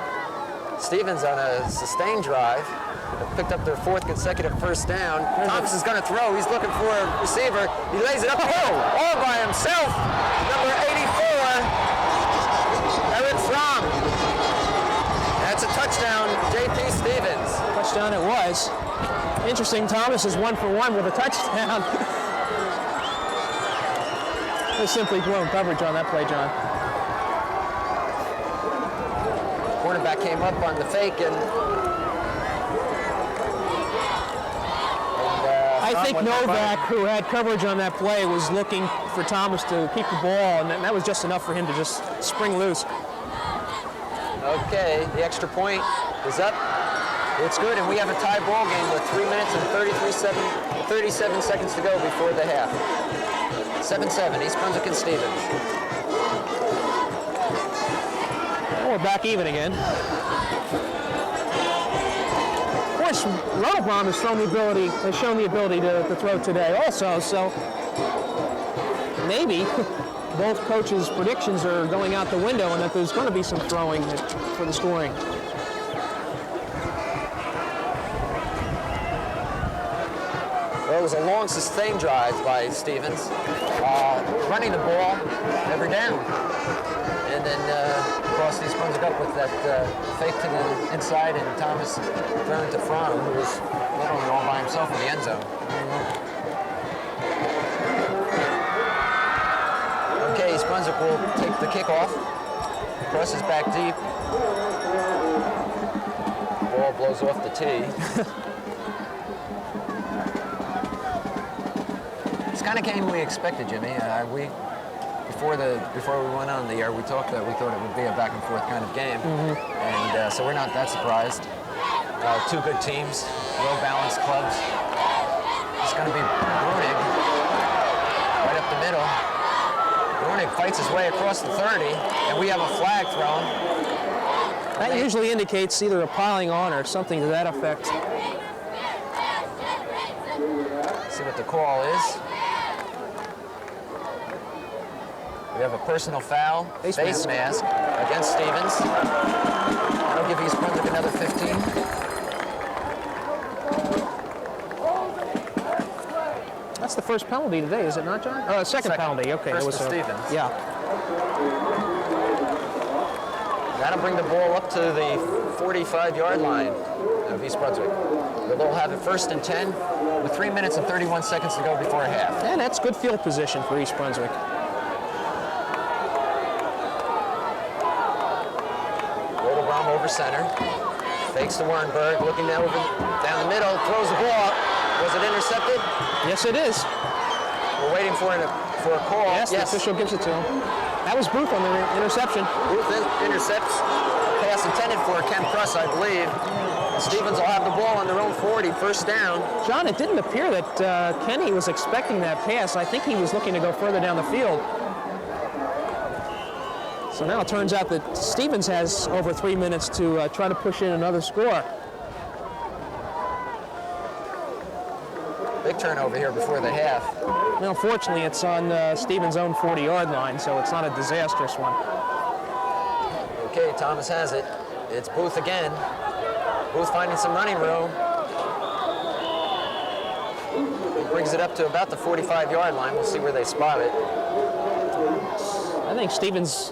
Stevens on a sustained drive. Picked up their fourth consecutive first down. Thomas is going to throw. He's looking for a receiver. He lays it up all by himself. Number 84, Eric Fromm. That's a touchdown, J.P. Stevens. Touchdown it was. Interesting, Thomas is 1 for 1 with a touchdown. They simply blown coverage on that play, John. Cornerback came up on the fake and I think Novak, who had coverage on that play, was looking for Thomas to keep the ball, and that was just enough for him to just spring loose. Okay, the extra point is up. It's good, and we have a tie ball game with 3 minutes and 37 seconds to go before the half. 7-7, East Brunswick and Stevens. Oh, we're back even again. Of course, Rotobaum has shown the ability to throw today also, so maybe both coaches' predictions are going out the window and that there's going to be some throwing for the scoring. Well, it was a long, sustained drive by Stevens, running the ball every down. And then crossed East Brunswick up with that fake to the inside, and Thomas throwing to Fromm, who was literally all by himself in the end zone. Okay, East Brunswick will take the kickoff. Crosses back deep. Ball blows off the tee. It's kind of game we expected, Jimmy. Before we went on the air, we talked that we thought it would be a back and forth kind of game, and so we're not that surprised. Two good teams, well-balanced clubs. It's going to be Brunig right up the middle. Brunig fights his way across the 30, and we have a flag thrown. That usually indicates either a piling on or something to that effect. See what the call is. We have a personal foul, face mask against Stevens. That'll give East Brunswick another 15. That's the first penalty today, is it not, John? Second penalty. Okay, First that was to Stevens. Yeah. That'll bring the ball up to the 45-yard line of East Brunswick. They'll have it 1st and 10 with 3 minutes and 31 seconds to go before half. And that's good field position for East Brunswick. Over center, fakes to Wernberg, looking down the middle, throws the ball. Was it intercepted? Yes, it is. We're waiting for a call. Yes, the official gives it to him. That was Booth on the interception. Booth intercepts a pass intended for Ken Pruss, I believe. Stevens will have the ball on their own 40, first down. John, it didn't appear that Kenny was expecting that pass. I think he was looking to go further down the field. So now it turns out that Stevens has over 3 minutes to try to push in another score. Big turnover here before the half. Well, fortunately, it's on Stevens' own 40-yard line, so it's not a disastrous one. Okay, Thomas has it. It's Booth again. Booth finding some running room. He brings it up to about the 45-yard line. We'll see where they spot it. I think Stevens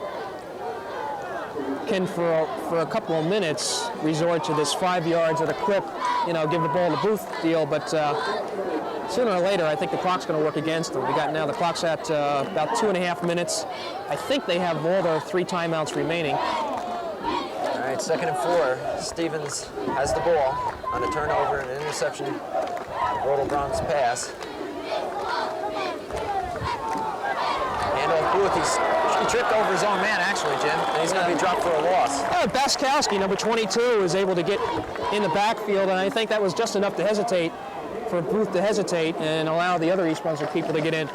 can, for a couple of minutes, resort to this 5 yards at a clip, you know, give the ball to Booth deal, but sooner or later, I think the clock's going to work against them. The clock's at about 2.5 minutes. I think they have all their 3 timeouts remaining. All right, 2nd and 4. Stevens has the ball on a turnover and an interception. Rodel Brom's pass. And Booth, he tripped over his own man, actually, Jim. And he's going to be dropped for a loss. Baskowski, number 22, is able to get in the backfield, and I think that was just enough to hesitate, for Booth to hesitate and allow the other East Brunswick people to get in.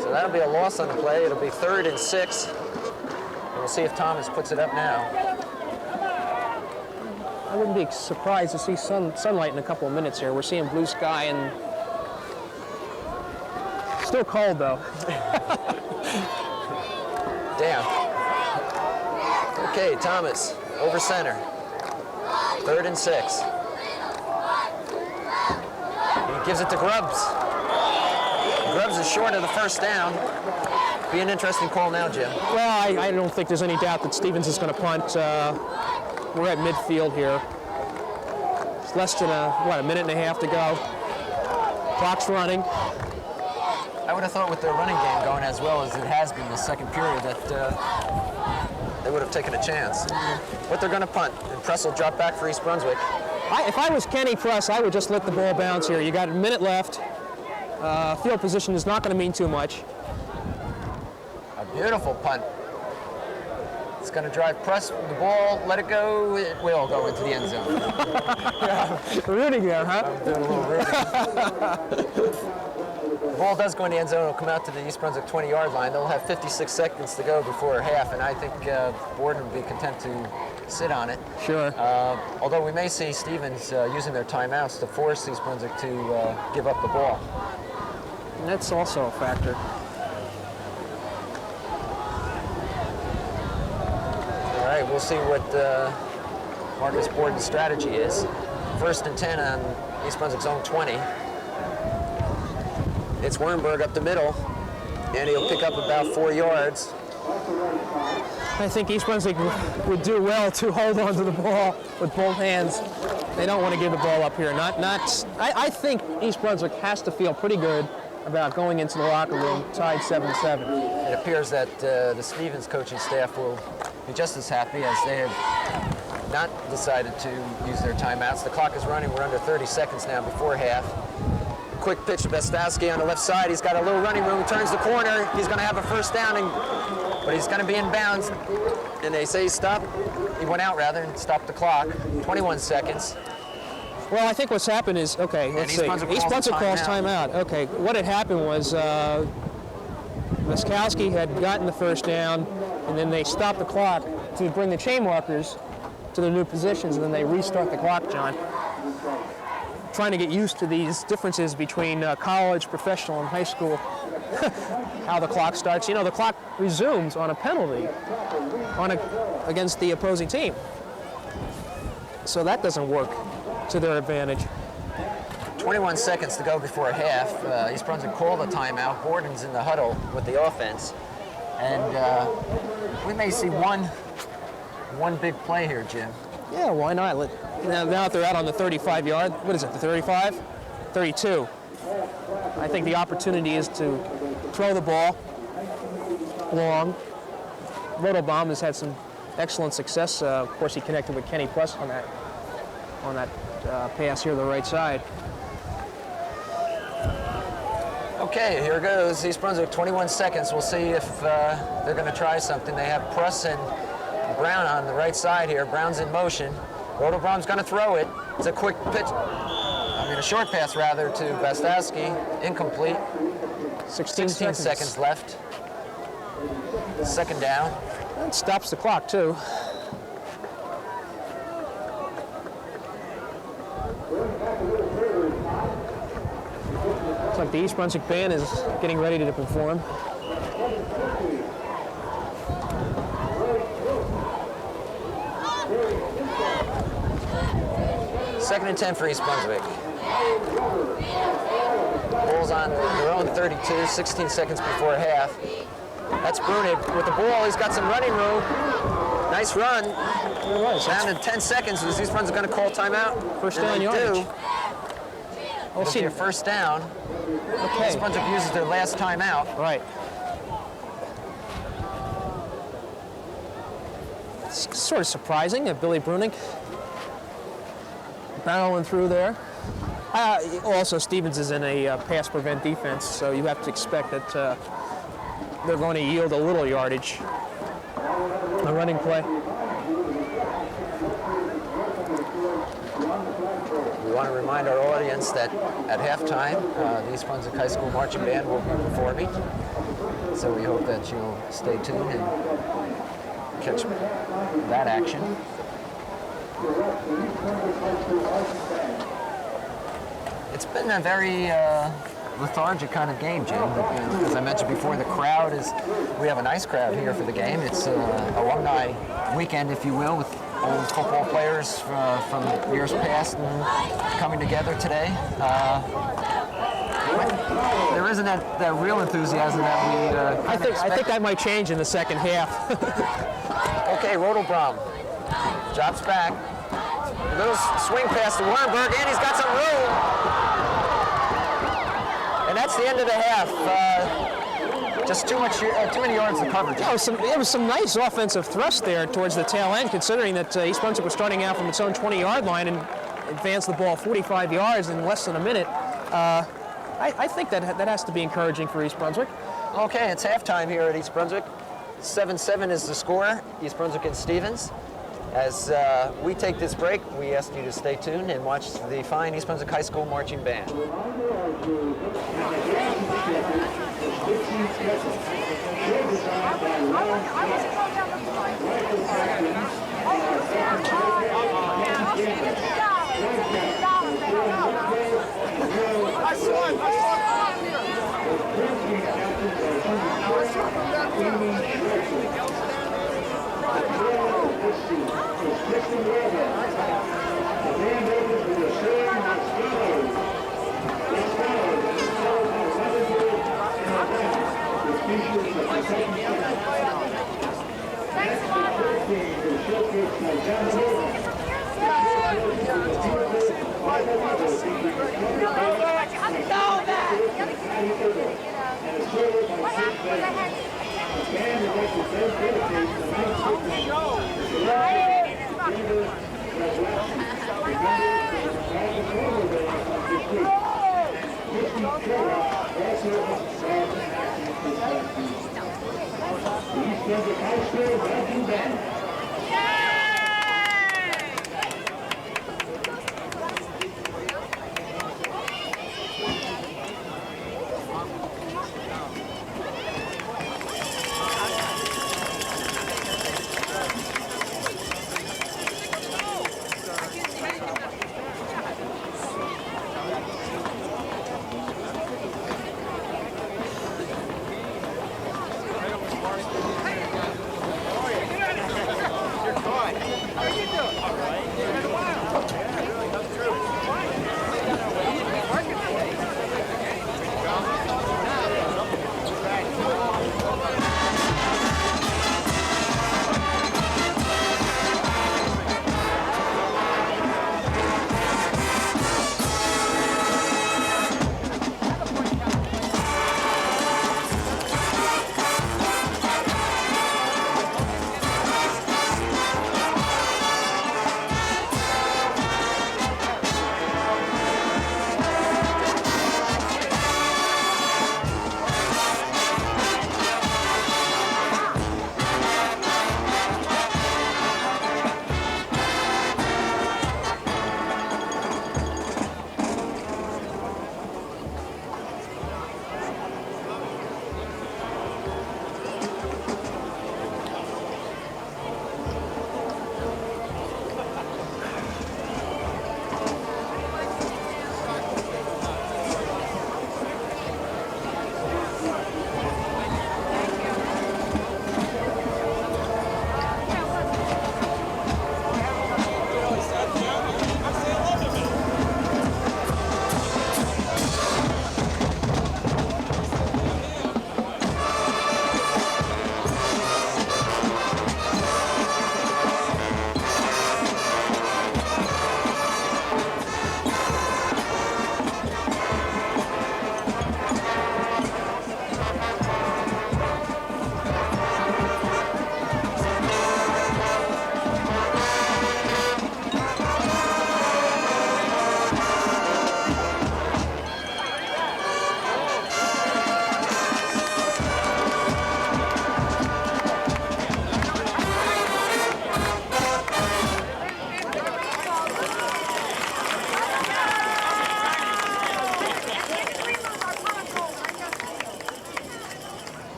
So that'll be a loss on the play. It'll be 3rd and 6. And we'll see if Thomas puts it up now. I wouldn't be surprised to see sunlight in a couple of minutes here. We're seeing blue sky and still cold, though. Damn. Okay, Thomas, over center. 3rd and 6. He gives it to Grubbs. Grubbs is short of the first down. Be an interesting call now, Jim. Well, I don't think there's any doubt that Stevens is going to punt. We're at midfield here. It's less than a minute and a half to go. Clock's running. I would have thought with their running game going as well as it has been the second period that they would have taken a chance. But they're going to punt, and Pruss will drop back for East Brunswick. If I was Kenny Pruss, I would just let the ball bounce here. You got a minute left. Field position is not going to mean too much. A beautiful punt. It's going to drive Pruss with the ball, let it go. It will go into the end zone. Rooting there, huh? I'm doing a little rooting. The ball does go in the end zone. It'll come out to the East Brunswick 20-yard line. They'll have 56 seconds to go before half, and I think Borden will be content to sit on it. Sure. Although we may see Stevens using their timeouts to force East Brunswick to give up the ball. And that's also a factor. All right, we'll see what Marcus Borden's strategy is. 1st and 10 on East Brunswick's own 20. It's Wernberg up the middle, and he'll pick up about 4 yards. I think East Brunswick would do well to hold on to the ball with both hands. They don't want to give the ball up here. I think East Brunswick has to feel pretty good about going into the locker room tied 7-7. It appears that the Stevens coaching staff will be just as happy as they have not decided to use their timeouts. The clock is running. We're under 30 seconds now before half. Quick pitch to Bestowski on the left side. He's got a little running room. Turns the corner. He's going to have a first down, but he's going to be in bounds. And they say stop. He went out rather and stopped the clock. 21 seconds. Well, I think what's happened is, okay, let's see. East Brunswick calls timeout. Okay, what had happened was Wiskowski had gotten the first down, and then they stopped the clock to bring the chain markers to their new positions, and then they restart the clock, John. Trying to get used to these differences between college, professional, and high school. How the clock starts. You know, the clock resumes on a penalty against the opposing team. So that doesn't work to their advantage. 21 seconds to go before half. East Brunswick called a timeout. Borden's in the huddle with the offense. And we may see one big play here, Jim. Yeah, why not? Now that they're out on the 35-yard, what is it, the 35? 32. I think the opportunity is to throw the ball long. Rotobaum has had some excellent success. Of course, he connected with Kenny Pruss on that pass here to the right side. Okay, here goes East Brunswick, 21 seconds. We'll see if they're going to try something. They have Pruss and Brown on the right side here. Brown's in motion. Rotobrom's going to throw it. It's a quick pitch. A short pass rather to Bastowski. Incomplete. 16 seconds left. Second down. That stops the clock too. Looks like the East Brunswick Band is getting ready to perform. Second and 10 for East Brunswick. Bulls on their own 32, 16 seconds before half. That's Brunig with the ball. He's got some running room. Nice run. Down to 10 seconds. Is East Brunswick going to call timeout? First down yardage. We'll see a first down. Okay. East Brunswick uses their last timeout. Right. It's sort of surprising that Billy Brunig barreling through there. Also, Stevens is in a pass prevent defense, so you have to expect that they're going to yield a little yardage. A running play. We want to remind our audience that at halftime, the East Brunswick High School Marching Band will be performing. So we hope that you'll stay tuned and catch that action. It's been a very lethargic kind of game, Jim. As I mentioned before, the crowd is, we have a nice crowd here for the game. It's alumni weekend, if you will, with old football players from years past and coming together today. There isn't that real enthusiasm that we I think that might change in the second half. Okay, Rotobrom drops back. A little swing pass to Wernberg, and he's got some room. And that's the end of the half. Just too many yards to cover. Yeah, it was some nice offensive thrust there towards the tail end, considering that East Brunswick was starting out from its own 20-yard line and advanced the ball 45 yards in less than a minute. I think that has to be encouraging for East Brunswick. Okay, it's halftime here at East Brunswick. 7-7 is the score, East Brunswick and Stevens. As we take this break, we ask you to stay tuned and watch the fine East Brunswick High School Marching Band.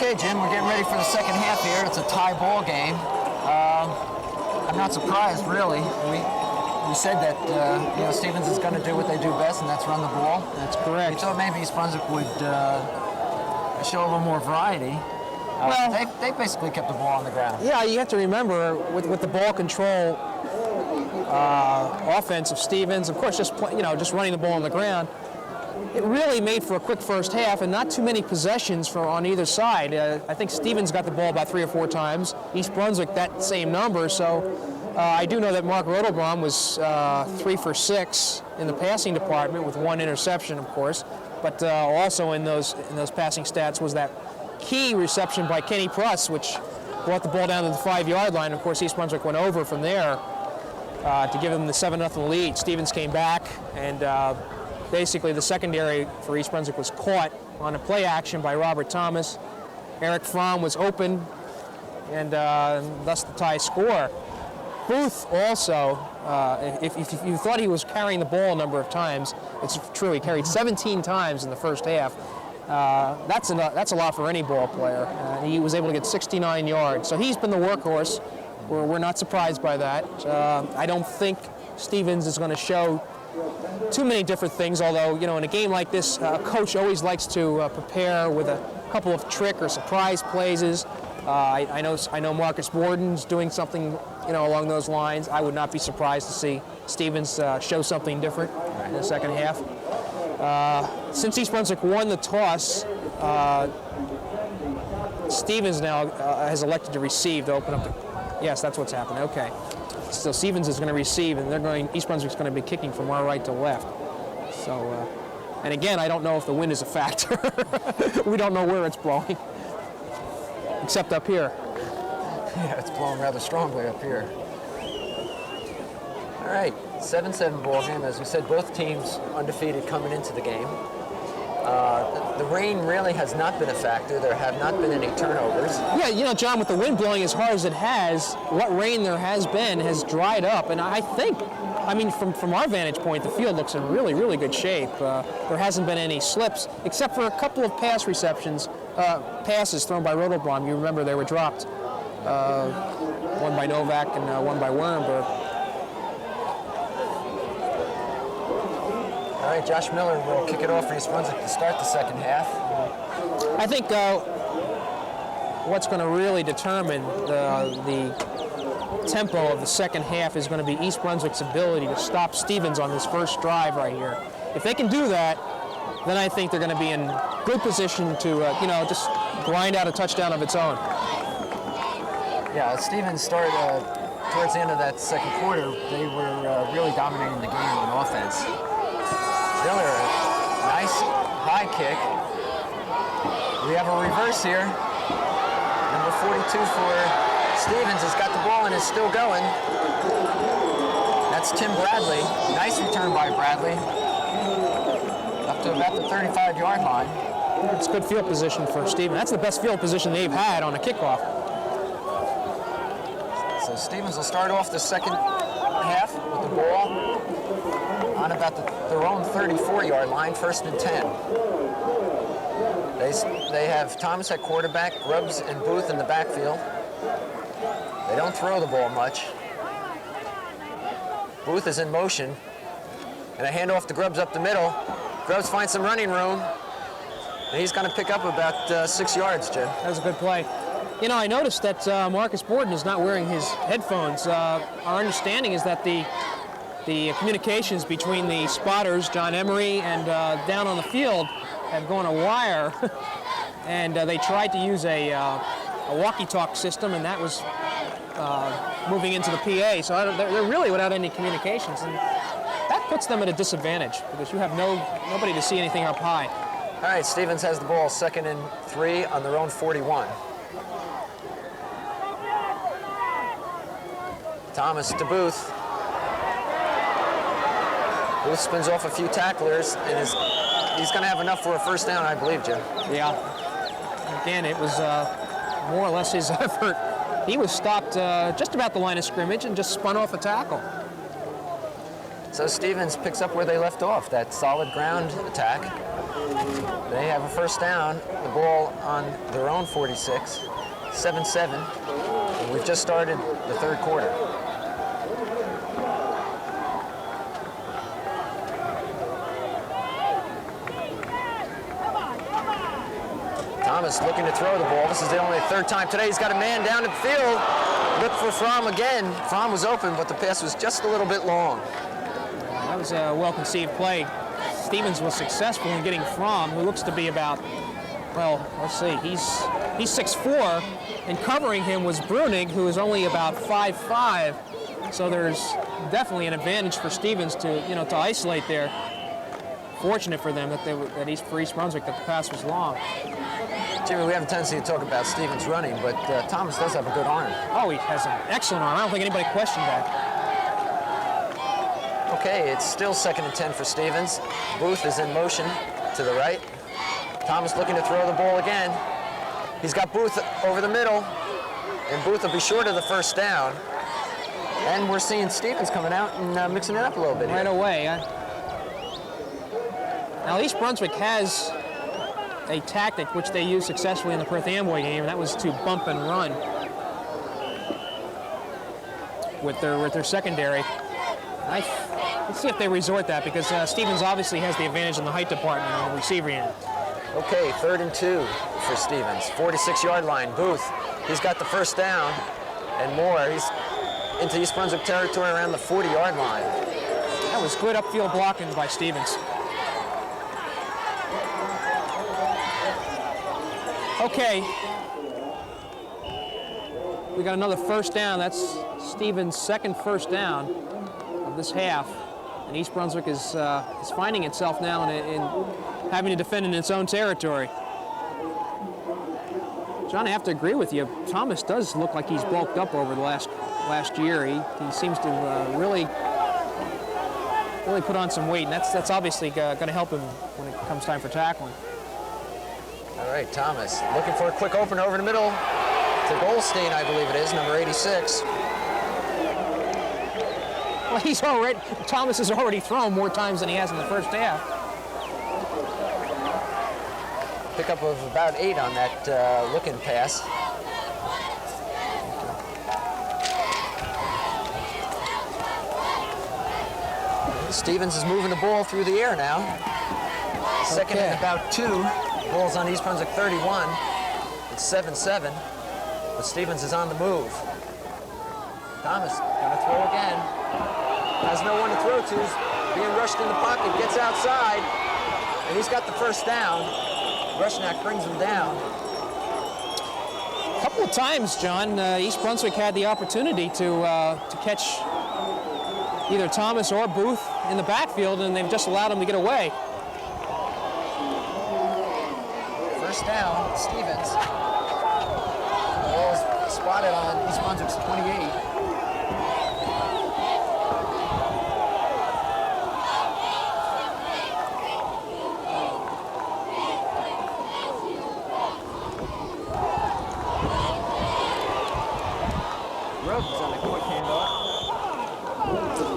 Okay, Jim, we're getting ready for the second half here. It's a tie ball game. I'm not surprised, really. We said that Stevens is going to do what they do best, and that's run the ball. That's correct. We thought maybe East Brunswick would show a little more variety. Well, they basically kept the ball on the ground. Yeah, you have to remember with the ball control offense of Stevens, of course, just running the ball on the ground. It really made for a quick first half and not too many possessions on either side. I think Stevens got the ball about 3 or 4 times. East Brunswick that same number. So I do know that Mark Rodelbaum was 3 for 6 in the passing department with 1 interception, of course. But also in those passing stats was that key reception by Kenny Pruss, which brought the ball down to the 5-yard line. Of course, East Brunswick went over from there to give them the 7-0 lead. Stevens came back, and basically the secondary for East Brunswick was caught on a play action by Robert Thomas. Eric Fromm was open, and thus the tie score. Booth also, if you thought he was carrying the ball a number of times, it's true. He carried 17 times in the first half. That's a lot for any ball player. He was able to get 69 yards. So he's been the workhorse. We're not surprised by that. I don't think Stevens is going to show too many different things, although, in a game like this, a coach always likes to prepare with a couple of trick or surprise plays. I know Marcus Borden's doing something, along those lines. I would not be surprised to see Stevens show something different in the second half. Since East Brunswick won the toss, Stevens now has elected to receive to open up the... Yes, that's what's happening. Okay. So Stevens is going to receive, and East Brunswick's going to be kicking from our right to left. So, and again, I don't know if the wind is a factor. We don't know where it's blowing, except up here. Yeah, it's blowing rather strongly up here. All right, 7-7 ball game. As we said, both teams undefeated coming into the game. The rain really has not been a factor. There have not been any turnovers. Yeah, John, with the wind blowing as hard as it has, what rain there has been has dried up. And I think, from our vantage point, the field looks in really, really good shape. There hasn't been any slips, except for a couple of passes thrown by Rodelbaum. You remember they were dropped. One by Novak and one by Wernberg. All right, Josh Miller will kick it off for East Brunswick to start the second half. I think what's going to really determine the tempo of the second half is going to be East Brunswick's ability to stop Stevens on this first drive right here. If they can do that, then I think they're going to be in good position to, just grind out a touchdown of its own. Yeah, Stevens started towards the end of that second quarter. They were really dominating the game on offense. Miller, nice high kick. We have a reverse here. Number 42 for Stevens has got the ball and is still going. That's Tim Bradley. Nice return by Bradley. Up to about the 35-yard line. It's good field position for Stevens. That's the best field position they've had on a kickoff. So Stevens will start off the second half with the ball on about their own 34-yard line, 1st and 10. They have Thomas at quarterback, Grubbs and Booth in the backfield. They don't throw the ball much. Booth is in motion, and a handoff to Grubbs up the middle. Grubbs finds some running room, and he's going to pick up about 6 yards, Jim. That was a good play. I noticed that Marcus Borden is not wearing his headphones. Our understanding is that the communications between the spotters, John Emery, and down on the field have gone a wire, and they tried to use a walkie-talkie system, and that was moving into the PA. So they're really without any communications, and that puts them at a disadvantage because you have nobody to see anything up high. All right, Stevens has the ball, 2nd and 3 on their own 41. Thomas to Booth. Booth spins off a few tacklers, and he's going to have enough for a first down, I believe, Jim. Yeah. Again, it was more or less his effort. He was stopped just about the line of scrimmage and just spun off a tackle. So Stevens picks up where they left off, that solid ground attack. They have a first down, the ball on their own 46, 7-7. And we've just started the third quarter. Thomas looking to throw the ball. This is the only third time today. He's got a man down the field. Look for Fromm again. Fromm was open, but the pass was just a little bit long. That was a well-conceived play. Stevens was successful in getting Fromm, who looks to be about, well, let's see, he's 6'4", and covering him was Brunig, who is only about 5'5". So there's definitely an advantage for Stevens to, to isolate there. Fortunate for them that East Brunswick that the pass was long. Jimmy, we have a tendency to talk about Stevens running, but Thomas does have a good arm. Oh, he has an excellent arm. I don't think anybody questioned that. Okay, it's still 2nd and 10 for Stevens. Booth is in motion to the right. Thomas looking to throw the ball again. He's got Booth over the middle, and Booth will be short of the first down. And we're seeing Stevens coming out and mixing it up a little bit right here. Away. Now, East Brunswick has a tactic which they used successfully in the Perth Amboy game, and that was to bump and run with their secondary. Let's see if they resort that, because Stevens obviously has the advantage in the height department on the receiver end. Okay, 3rd and 2 for Stevens. 46-yard line. Booth, he's got the first down and more. He's into East Brunswick territory around the 40-yard line. That was good upfield blocking by Stevens. Okay. We got another first down. That's Stevens' second first down of this half. And East Brunswick is finding itself now in having to defend in its own territory. John, I have to agree with you. Thomas does look like he's bulked up over the last year. He seems to really put on some weight, and that's obviously going to help him when it comes time for tackling. All right, Thomas looking for a quick opener over the middle to Goldstein, I believe it is, number 86. Well, Thomas has already thrown more times than he has in the first half. Pickup of about 8 on that looking pass. Stevens is moving the ball through the air now. Second and about 2. Ball's on East Brunswick 31. It's 7-7, but Stevens is on the move. Thomas gonna throw again. Has no one to throw to. He's being rushed in the pocket, gets outside, and he's got the first down. Rushnack brings him down. A couple of times, John, East Brunswick had the opportunity to catch either Thomas or Booth in the backfield, and they've just allowed him to get away. First down, Stevens. Ball's spotted on East Brunswick's 28.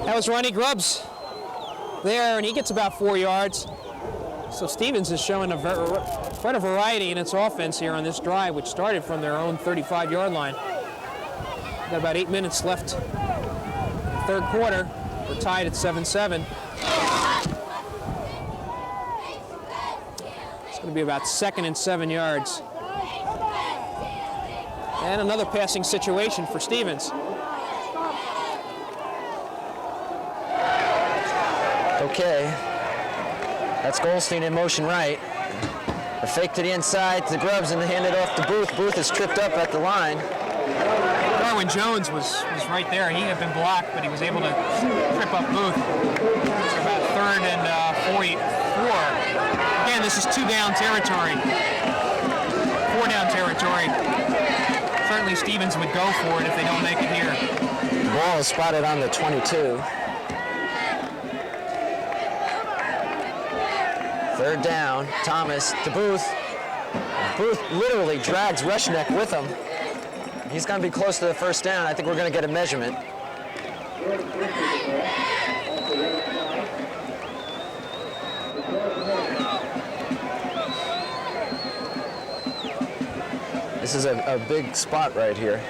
That was Ronnie Grubbs there, and he gets about 4 yards. So Stevens is showing quite a variety in its offense here on this drive, which started from their own 35-yard line. Got about 8 minutes left in the third quarter. We're tied at 7-7. It's going to be about 2nd and 7 yards. And another passing situation for Stevens. Okay, that's Goldstein in motion right. A fake to the inside to Grubbs and hand it off to Booth. Booth is tripped up at the line. Darwin Jones was right there. He had been blocked, but he was able to trip up Booth. It's about 3rd and 4. Again, this is 2-down territory. 4-down territory. Certainly Stevens would go for it if they don't make it here. The ball is spotted on the 22. 3rd down, Thomas to Booth. Booth literally drags Rushneck with him. He's going to be close to the first down. I think we're going to get a measurement. This is a big spot right here.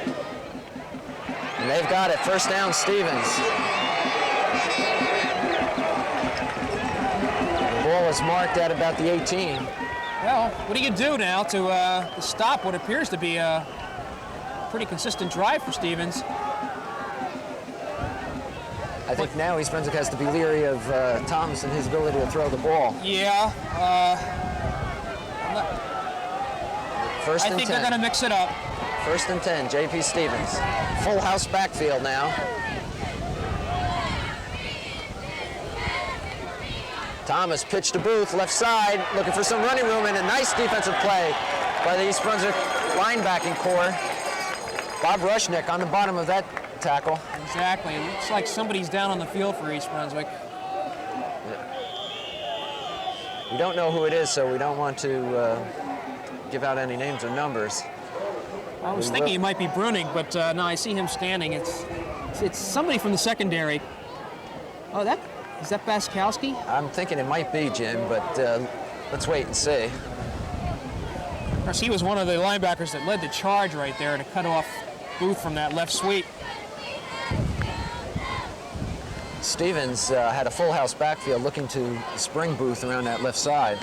And they've got it. First down, Stevens. The ball is marked at about the 18. Well, what do you do now to stop what appears to be a pretty consistent drive for Stevens? I think now East Brunswick has to be leery of Thomas and his ability to throw the ball. Yeah. First and 10. I think they're going to mix it up. First and 10, J.P. Stevens. Full house backfield now. Thomas pitched to Booth, left side, looking for some running room, and a nice defensive play by the East Brunswick linebacking core. Bob Rushnick on the bottom of that tackle. Exactly. It looks like somebody's down on the field for East Brunswick. We don't know who it is, so we don't want to give out any names or numbers. I was thinking it might be Bruning, but no, I see him standing. It's somebody from the secondary. Oh, is that Baskowski? I'm thinking it might be, Jim, but let's wait and see. Of course, he was one of the linebackers that led the charge right there to cut off Booth from that left sweep. Stevens had a full house backfield looking to spring Booth around that left side.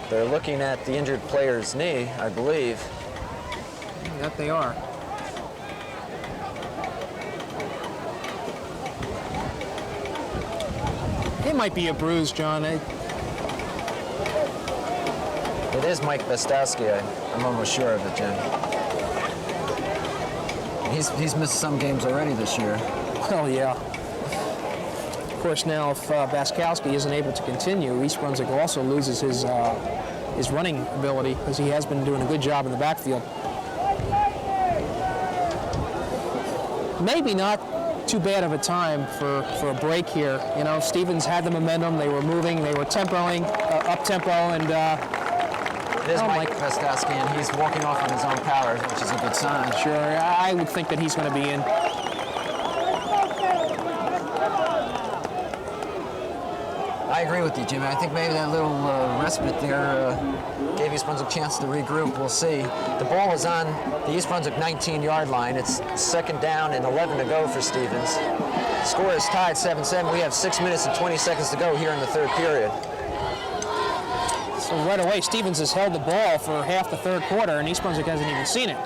They're looking at the injured player's knee, I believe. That they are. It might be a bruise, John. It is Mike Bestowski. I'm almost sure of it, Jim. He's missed some games already this year. Oh, yeah. Of course, now if Baskowski isn't able to continue, East Brunswick also loses his running ability because he has been doing a good job in the backfield. Maybe not too bad of a time for a break here. You know, Stevens had the momentum. They were moving. They were tempoing, up-tempo, and it is Mike Bestowski, and he's walking off on his own power, which is a good sign. Sure, I would think that he's going to be in. I agree with you, Jimmy. I think maybe that little respite there gave East Brunswick a chance to regroup. We'll see. The ball is on the East Brunswick 19-yard line. It's second down and 11 to go for Stevens. The score is tied 7-7. We have 6 minutes and 20 seconds to go here in the third period. So right away, Stevens has held the ball for half the third quarter, and East Brunswick hasn't even seen it.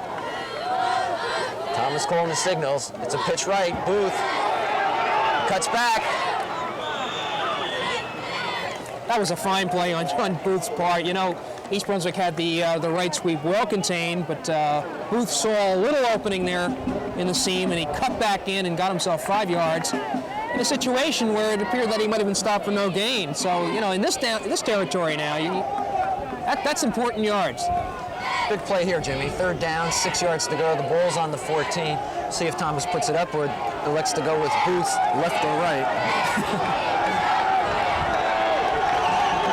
Thomas calling the signals. It's a pitch right. Booth cuts back. That was a fine play on John Booth's part. You know, East Brunswick had the right sweep well contained, but Booth saw a little opening there in the seam, and he cut back in and got himself 5 yards in a situation where it appeared that he might have been stopped for no gain. So, you know, in this territory now, that's important yards. Big play here, Jimmy. Third down, 6 yards to go. The ball's on the 14. See if Thomas puts it up or elects to go with Booth left or right.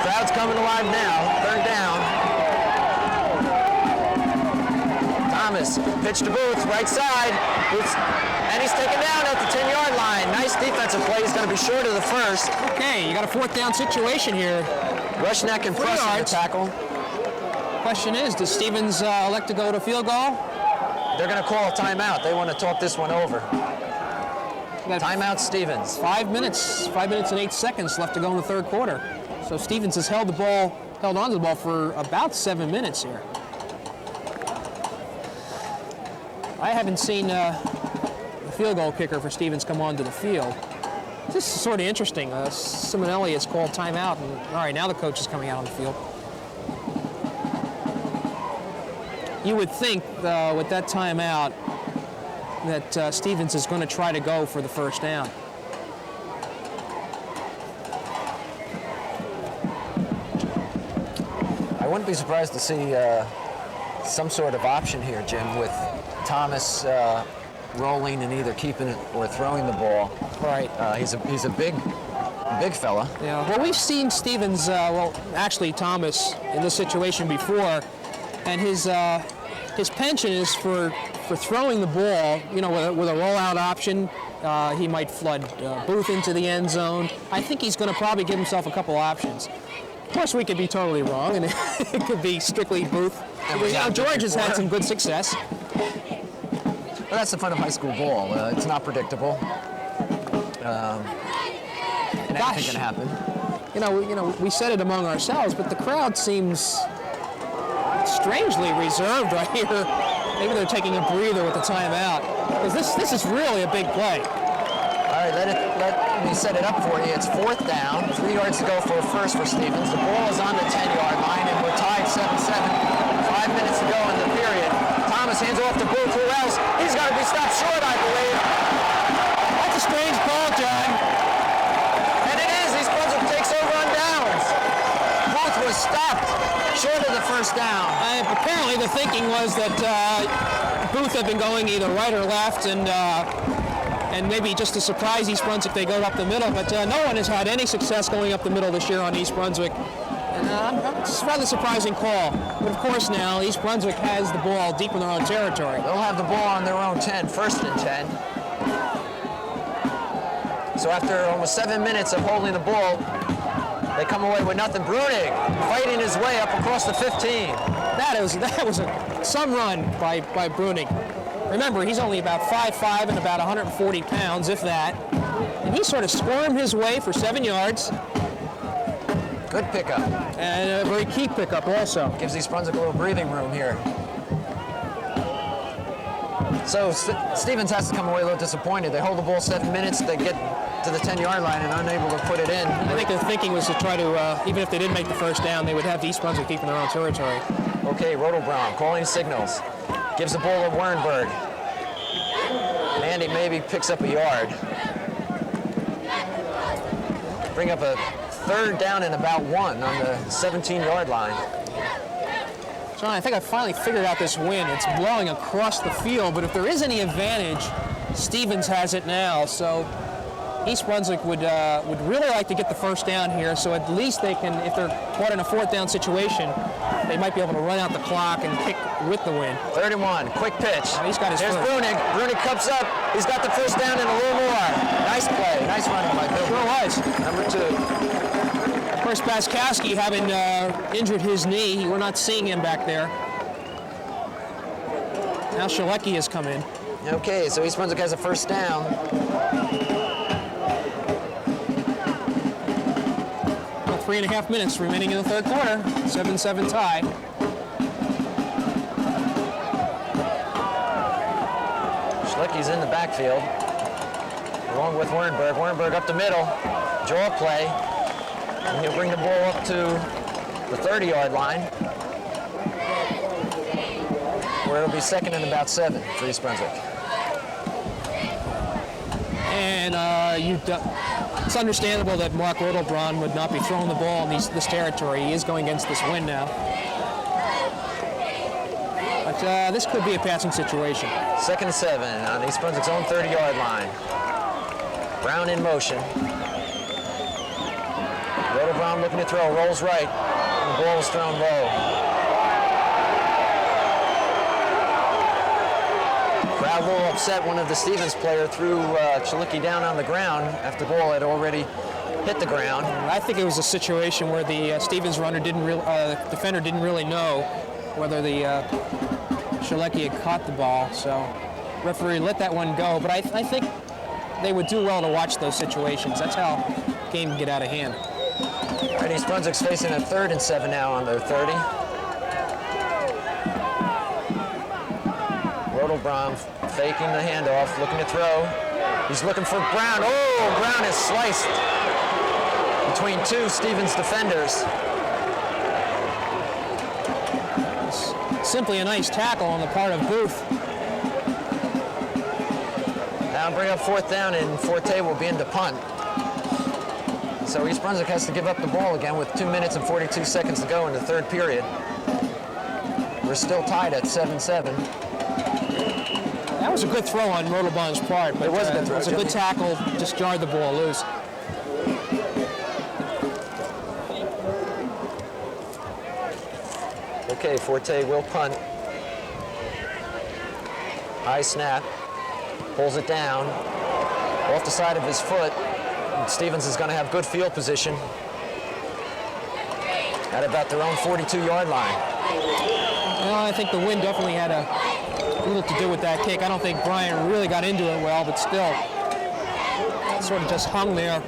Crowd's coming alive now. Third down. Thomas, pitch to Booth, right side. Booth, and he's taken down at the 10-yard line. Nice defensive play. He's going to be short of the first. Okay, you got a fourth down situation here. Rushneck and press on the tackle. Question is, does Stevens elect to go to field goal? They're going to call a timeout. They want to talk this one over. Timeout, Stevens. 5 minutes and 8 seconds left to go in the third quarter. So Stevens has held on to the ball for about 7 minutes here. I haven't seen the field goal kicker for Stevens come onto the field. This is sort of interesting. Simonelli has called timeout, and all right, now the coach is coming out on the field. You would think with that timeout that Stevens is going to try to go for the first down. I wouldn't be surprised to see some sort of option here, Jim, with Thomas rolling and either keeping it or throwing the ball. Right. He's a big fella. Yeah. Well, we've seen Stevens, actually Thomas, in this situation before, and his his penchant is for throwing the ball, you know, with a rollout option. He might flood Booth into the end zone. I think he's going to probably give himself a couple options. Of course, we could be totally wrong, and it could be strictly Booth. You know, George has had some good success. Well, that's the fun of high school ball. It's not predictable. And anything can happen. You know, we said it among ourselves, but the crowd seems strangely reserved right here. Maybe they're taking a breather with the timeout, because this is really a big play. All right, let me set it up for you. It's 4th down, 3 yards to go for a first for Stevens. The ball is on the 10-yard line, and we're tied 7-7. 5 minutes to go in the period. Thomas hands off to Booth. Who else? He's got to be stopped short, I believe. That's a strange call, John. And it is. East Brunswick takes over on downs. Booth was stopped short of the first down. Apparently the thinking was that Booth had been going either right or left, and maybe just to surprise East Brunswick, they go up the middle. But no one has had any success going up the middle this year on East Brunswick. And it's a rather surprising call. But of course now, East Brunswick has the ball deep in their own territory. They'll have the ball on their own 10, 1st and 10. So after almost 7 minutes of holding the ball, they come away with nothing. Brunig fighting his way up across the 15. That was some run by Brunig. Remember, he's only about 5'5" and about 140 pounds, if that. And he sort of squirmed his way for 7 yards. Good pickup. And a very key pickup also. Gives East Brunswick a little breathing room here. So Stevens has to come away a little disappointed. They hold the ball 7 minutes, they get to the 10-yard line and unable to put it in. I think the thinking was to try to, even if they didn't make the first down, they would have East Brunswick deep in their own territory. Okay, Rodelbaum calling signals. Gives the ball to Wernberg. And he maybe picks up a yard. Bring up a 3rd down and about 1 on the 17-yard line. John, I think I finally figured out this wind. It's blowing across the field, but if there is any advantage, Stevens has it now. So East Brunswick would really like to get the first down here, so at least they can, if they're caught in a 4th down situation, they might be able to run out the clock and kick with the win. 31, quick pitch. Oh, he's got his There's first. Brunig. Brunig cups up. He's got the first down and a little more. Nice play. Nice running by Bill. Sure was. Number 2. Of course, Baskowski having injured his knee. We're not seeing him back there. Now Shalecki has come in. Okay, so East Brunswick has a first down. Well, 3.5 minutes remaining in the 3rd quarter. 7-7 tie. Schlecky's in the backfield, along with Wernberg. Wernberg up the middle, draw play, and he'll bring the ball up to the 30-yard line, where it'll be 2nd and about 7 for East Brunswick. And it's understandable that Mark Rodelbaum would not be throwing the ball in this territory. He is going against this wind now. But this could be a passing situation. 2nd and 7 on East Brunswick's own 30-yard line. Brown in motion. Rodelbaum looking to throw, rolls right, and the ball is thrown low. Crowd a little upset. One of the Stevens player threw Shalecki down on the ground after the ball had already hit the ground. I think it was a situation where the Stevens runner defender didn't really know whether the Shalecki had caught the ball, so referee let that one go. But I think they would do well to watch those situations. That's how the game can get out of hand. All right, East Brunswick's facing a 3rd and 7 now on their 30. Rodelbaum faking the handoff, looking to throw. He's looking for Brown. Oh, Brown is sliced between 2 Stevens defenders. Simply a nice tackle on the part of Booth. Now bring up 4th down, and Forte will be in to punt. So East Brunswick has to give up the ball again with 2 minutes and 42 seconds to go in the 3rd period. We're still tied at 7-7. That was a good throw on Rodelbaum's part, but it was a good throw. It was a good tackle, just jarred the ball loose. Okay, Forte will punt. High snap. Pulls it down. Off the side of his foot. And Stevens is going to have good field position at about their own 42-yard line. Well, I think the wind definitely had a little to do with that kick. I don't think Brian really got into it well, but still, sort of just hung there.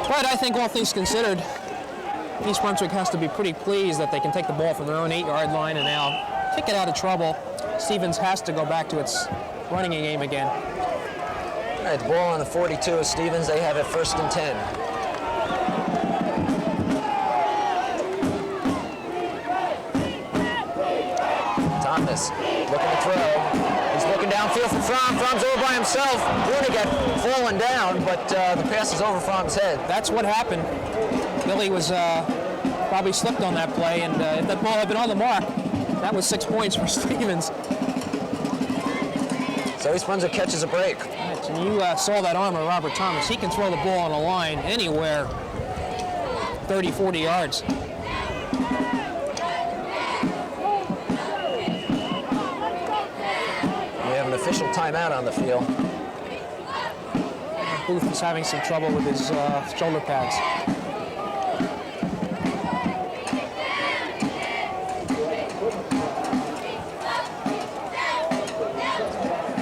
But I think all things considered, East Brunswick has to be pretty pleased that they can take the ball from their own 8-yard line and now kick it out of trouble. Stevens has to go back to its running game again. All right, the ball on the 42 of Stevens. They have it 1st and 10. Thomas looking to throw. He's looking downfield for Fromm. Fromm's over by himself. Brunigan falling down, but the pass is over Fromm's head. That's what happened. Billy was probably slipped on that play, and if that ball had been on the mark, that was 6 points for Stevens. So East Brunswick catches a break. Right, and you saw that arm of Robert Thomas. He can throw the ball on a line anywhere 30, 40 yards. Official timeout on the field. Booth is having some trouble with his shoulder pads.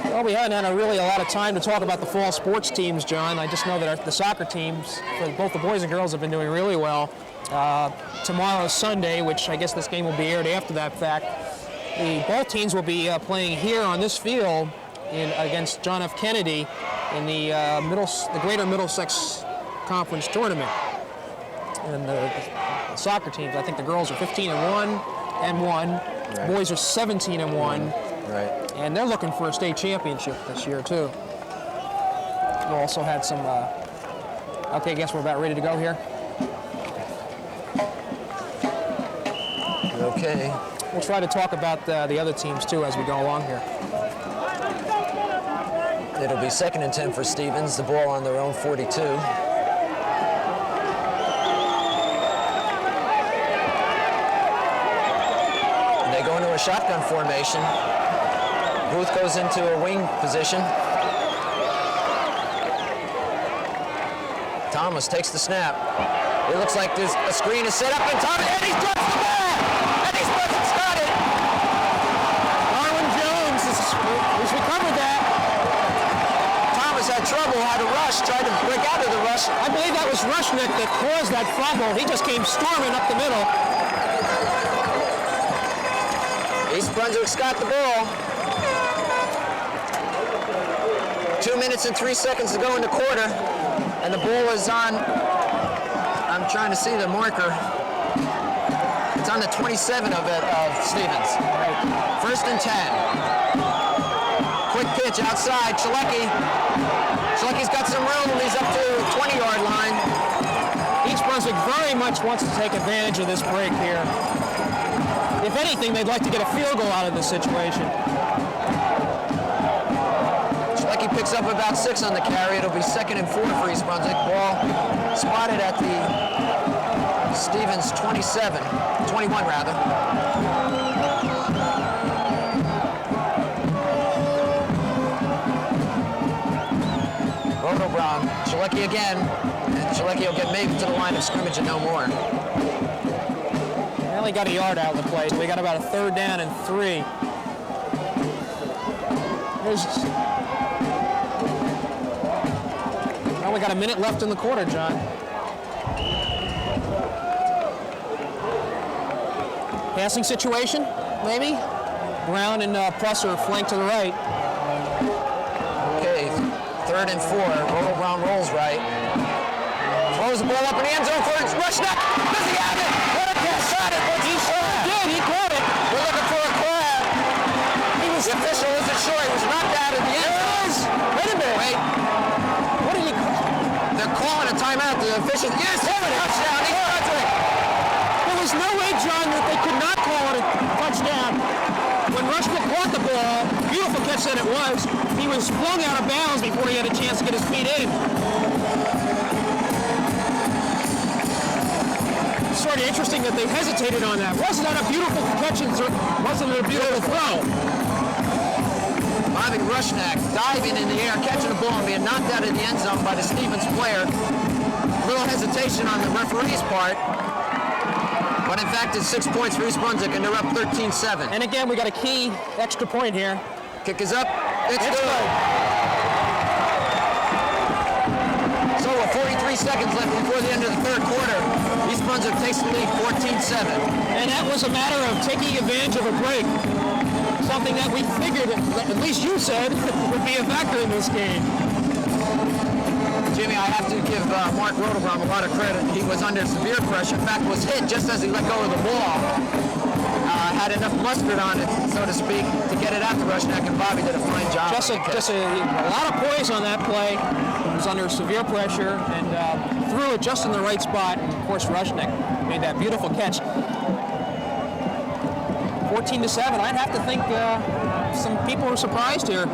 Well, we haven't had really a lot of time to talk about the fall sports teams, John. I just know that the soccer teams, for both the boys and girls, have been doing really well. Tomorrow's Sunday, which I guess this game will be aired after that fact. The ball teams will be playing here on this field against John F. Kennedy in the Greater Middlesex Conference Tournament. And the soccer teams, I think the girls are 15-1. Right. Boys are 17-1. Right. And they're looking for a state championship this year too. We also had some. Okay, I guess we're about ready to go here. Okay. We'll try to talk about the other teams, too, as we go along here. It'll be 2nd and 10 for Stevens, the ball on their own 42. And they go into a shotgun formation. Booth goes into a wing position. Thomas takes the snap. It looks like there's a screen is set up, and Thomas, and he's dropped the ball! And he's got it! Darwin Jones has recovered that. Thomas had trouble, had to rush, tried to break out of the rush. I believe that was Rushnick that caused that fumble. He just came storming up the middle. East Brunswick's got the ball. 2 minutes and 3 seconds to go in the quarter, and the ball is on. I'm trying to see the marker. It's on the 27 of Stevens. Right. 1st and 10. Quick pitch outside. Chalecki's got some room. He's up to the 20-yard line. East Brunswick very much wants to take advantage of this break here. If anything, they'd like to get a field goal out of this situation. Chalecki picks up about 6 on the carry. It'll be 2nd and 4 for East Brunswick. Ball spotted at the Stevens 21 rather. Roto Brown, Chalecki again, and Chalecki will get maybe to the line of scrimmage and no more. They only got a yard out of the play, so we got about a 3rd down and 3. Well, we got a minute left in the quarter, John. Passing situation, maybe? Brown and Presser flank to the right. Okay, 3rd and 4. Roto Brown rolls right. Throws the ball up in the end zone for Rushnick. Does he have it? What a catch! Shot it. He sure did. He caught it. We're looking for a grab. The official isn't sure. He was knocked out of the end zone. Wait a minute. Wait. What did he call? They're calling a timeout. The official. Yes, touchdown. East Brunswick. There was no way, John, that they could not call it a touchdown. When Rushnick caught the ball, beautiful catch that it was, he was flung out of bounds before he had a chance to get his feet in. It's sort of interesting that they hesitated on that. Wasn't that a beautiful catch? Wasn't it a beautiful throw? Bobby Rushnack diving in the air, catching the ball and being knocked out of the end zone by the Stevens player. A little hesitation on the referee's part. But in fact, it's 6 points for East Brunswick, and they're up 13-7. And again, we got a key extra point here. Kick is up. It's good. So with 43 seconds left before the end of the third quarter, East Brunswick takes the lead 14-7. And that was a matter of taking advantage of a break. Something that we figured, at least you said, would be a factor in this game. Jimmy, I have to give Mark Rodelbaum a lot of credit. He was under severe pressure. In fact, was hit just as he let go of the ball. Had enough mustard on it, so to speak, to get it out to Rushnack, and Bobby did a fine job. Just a lot of poise on that play. He was under severe pressure and threw it just in the right spot. And of course, Rushnack made that beautiful catch. 14-7. I'd have to think some people were surprised here.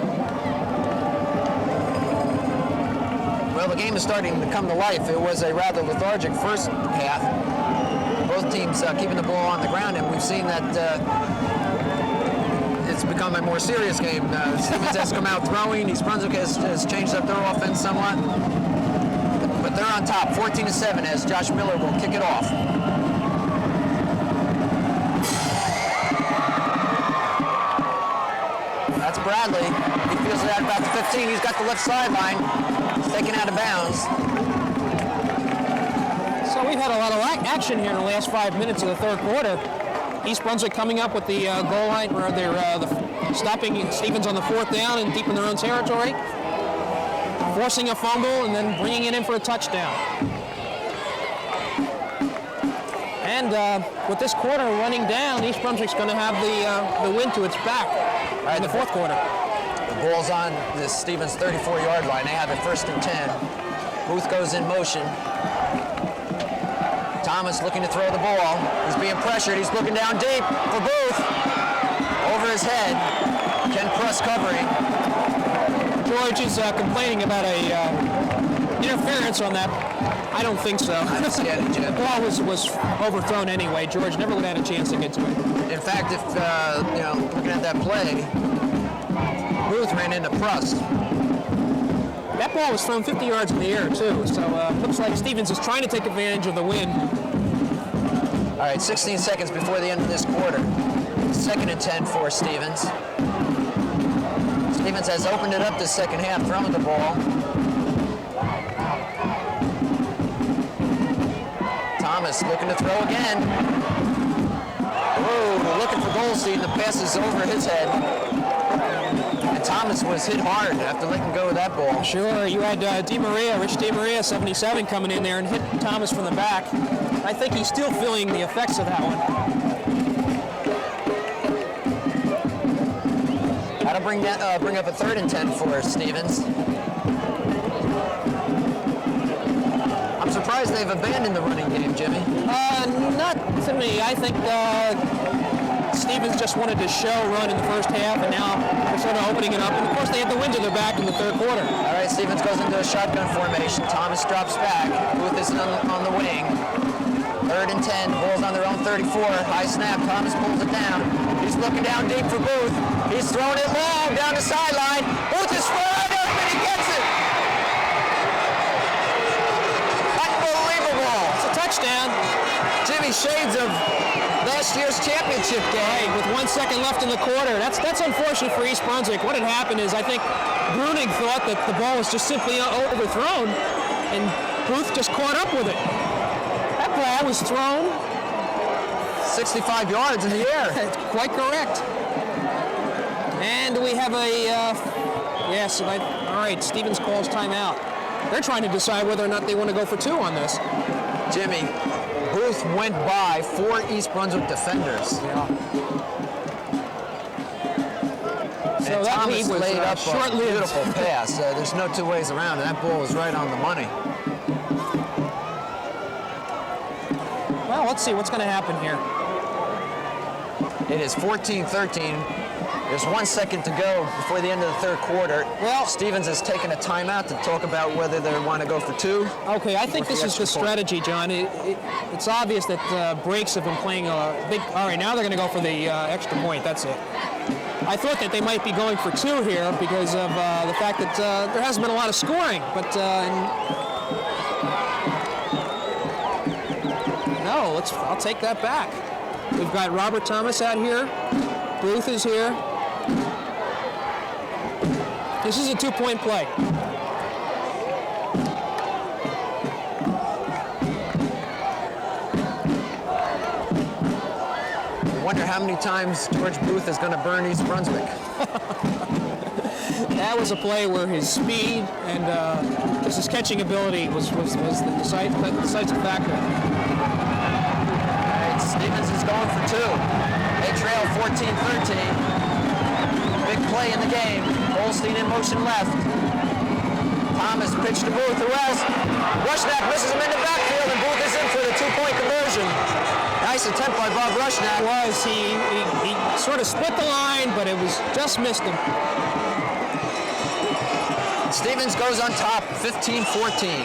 Well, the game is starting to come to life. It was a rather lethargic first half. Both teams keeping the ball on the ground, and we've seen that it's become a more serious game. Stevens has come out throwing. East Brunswick has changed up their offense somewhat. But they're on top, 14-7, as Josh Miller will kick it off. That's Bradley. He feels it out about the 15. He's got the left sideline. He's taken out of bounds. So we've had a lot of action here in the last 5 minutes of the third quarter. East Brunswick coming up with the goal line where they're stopping Stevens on the fourth down and deep in their own territory, forcing a fumble and then bringing it in for a touchdown. And with this quarter running down, East Brunswick's going to have the wind to its back in the fourth quarter. The ball's on the Stevens 34-yard line. They have it 1st and 10. Booth goes in motion. Thomas looking to throw the ball. He's being pressured. He's looking down deep for Booth. Over his head. Ken Pruss covering. George is complaining about a interference on that. I don't think so. I don't see it, Jim. The ball was overthrown anyway. George never would have had a chance to get to it. In fact, if looking at that play, Booth ran into Pruss. That ball was thrown 50 yards in the air, too, so looks like Stevens is trying to take advantage of the wind. All right, 16 seconds before the end of this quarter. 2nd and 10 for Stevens. Stevens has opened it up this second half, throwing the ball. Thomas looking to throw again. Whoa, looking for Goldstein. The pass is over his head. And Thomas was hit hard after letting go of that ball. Sure, you had Rich DeMaria, 77, coming in there and hit Thomas from the back. I think he's still feeling the effects of that one. That'll bring up a 3rd and 10 for Stevens. I'm surprised they've abandoned the running game, Jimmy. Not to me. I think Stevens just wanted to show run in the first half, and now they're sort of opening it up. And of course, they had the wind to their back in the third quarter. All right, Stevens goes into a shotgun formation. Thomas drops back. Booth is on the wing. 3rd and 10. Bulls on their own 34. High snap. Thomas pulls it down. He's looking down deep for Booth. He's throwing it long down the sideline. Booth is right up, and he gets it. Unbelievable. It's a touchdown. Jimmy, shades of last year's championship game. With 1 second left in the quarter. That's unfortunate for East Brunswick. What had happened is I think Bruning thought that the ball was just simply overthrown, and Booth just caught up with it. That ball was thrown 65 yards in the air. Quite correct. And we have all right, Stevens calls timeout. They're trying to decide whether or not they want to go for 2 on this. Jimmy, Booth went by 4 East Brunswick defenders. Yeah. So and that Thomas lead was laid up short-lived. a beautiful pass. There's no two ways around it. That ball was right on the money. Well, let's see what's going to happen here. It is 14-13. There's 1 second to go before the end of the third quarter. Well, Stevens has taken a timeout to talk about whether they want to go for two. Okay, I think this is the strategy, John. It's obvious that Breaks have been playing a big... All right, now they're going to go for the extra point. That's it. I thought that they might be going for two here because of the fact that there hasn't been a lot of scoring. But no, I'll take that back. We've got Robert Thomas out here. Booth is here. This is a two-point play. I wonder how many times George Booth is going to burn East Brunswick. That was a play where his speed and just his catching ability was the decisive factor. All right, Stevens is going for two. They trail 14-13. Big play in the game. Holstein in motion left. Thomas pitched to Booth. Who else? Rushnack misses him in the backfield, and Booth is in for the two-point conversion. Nice attempt by Bob Rushnack. It was. He sort of split the line, but it was just missed him. Stevens goes on top, 15-14.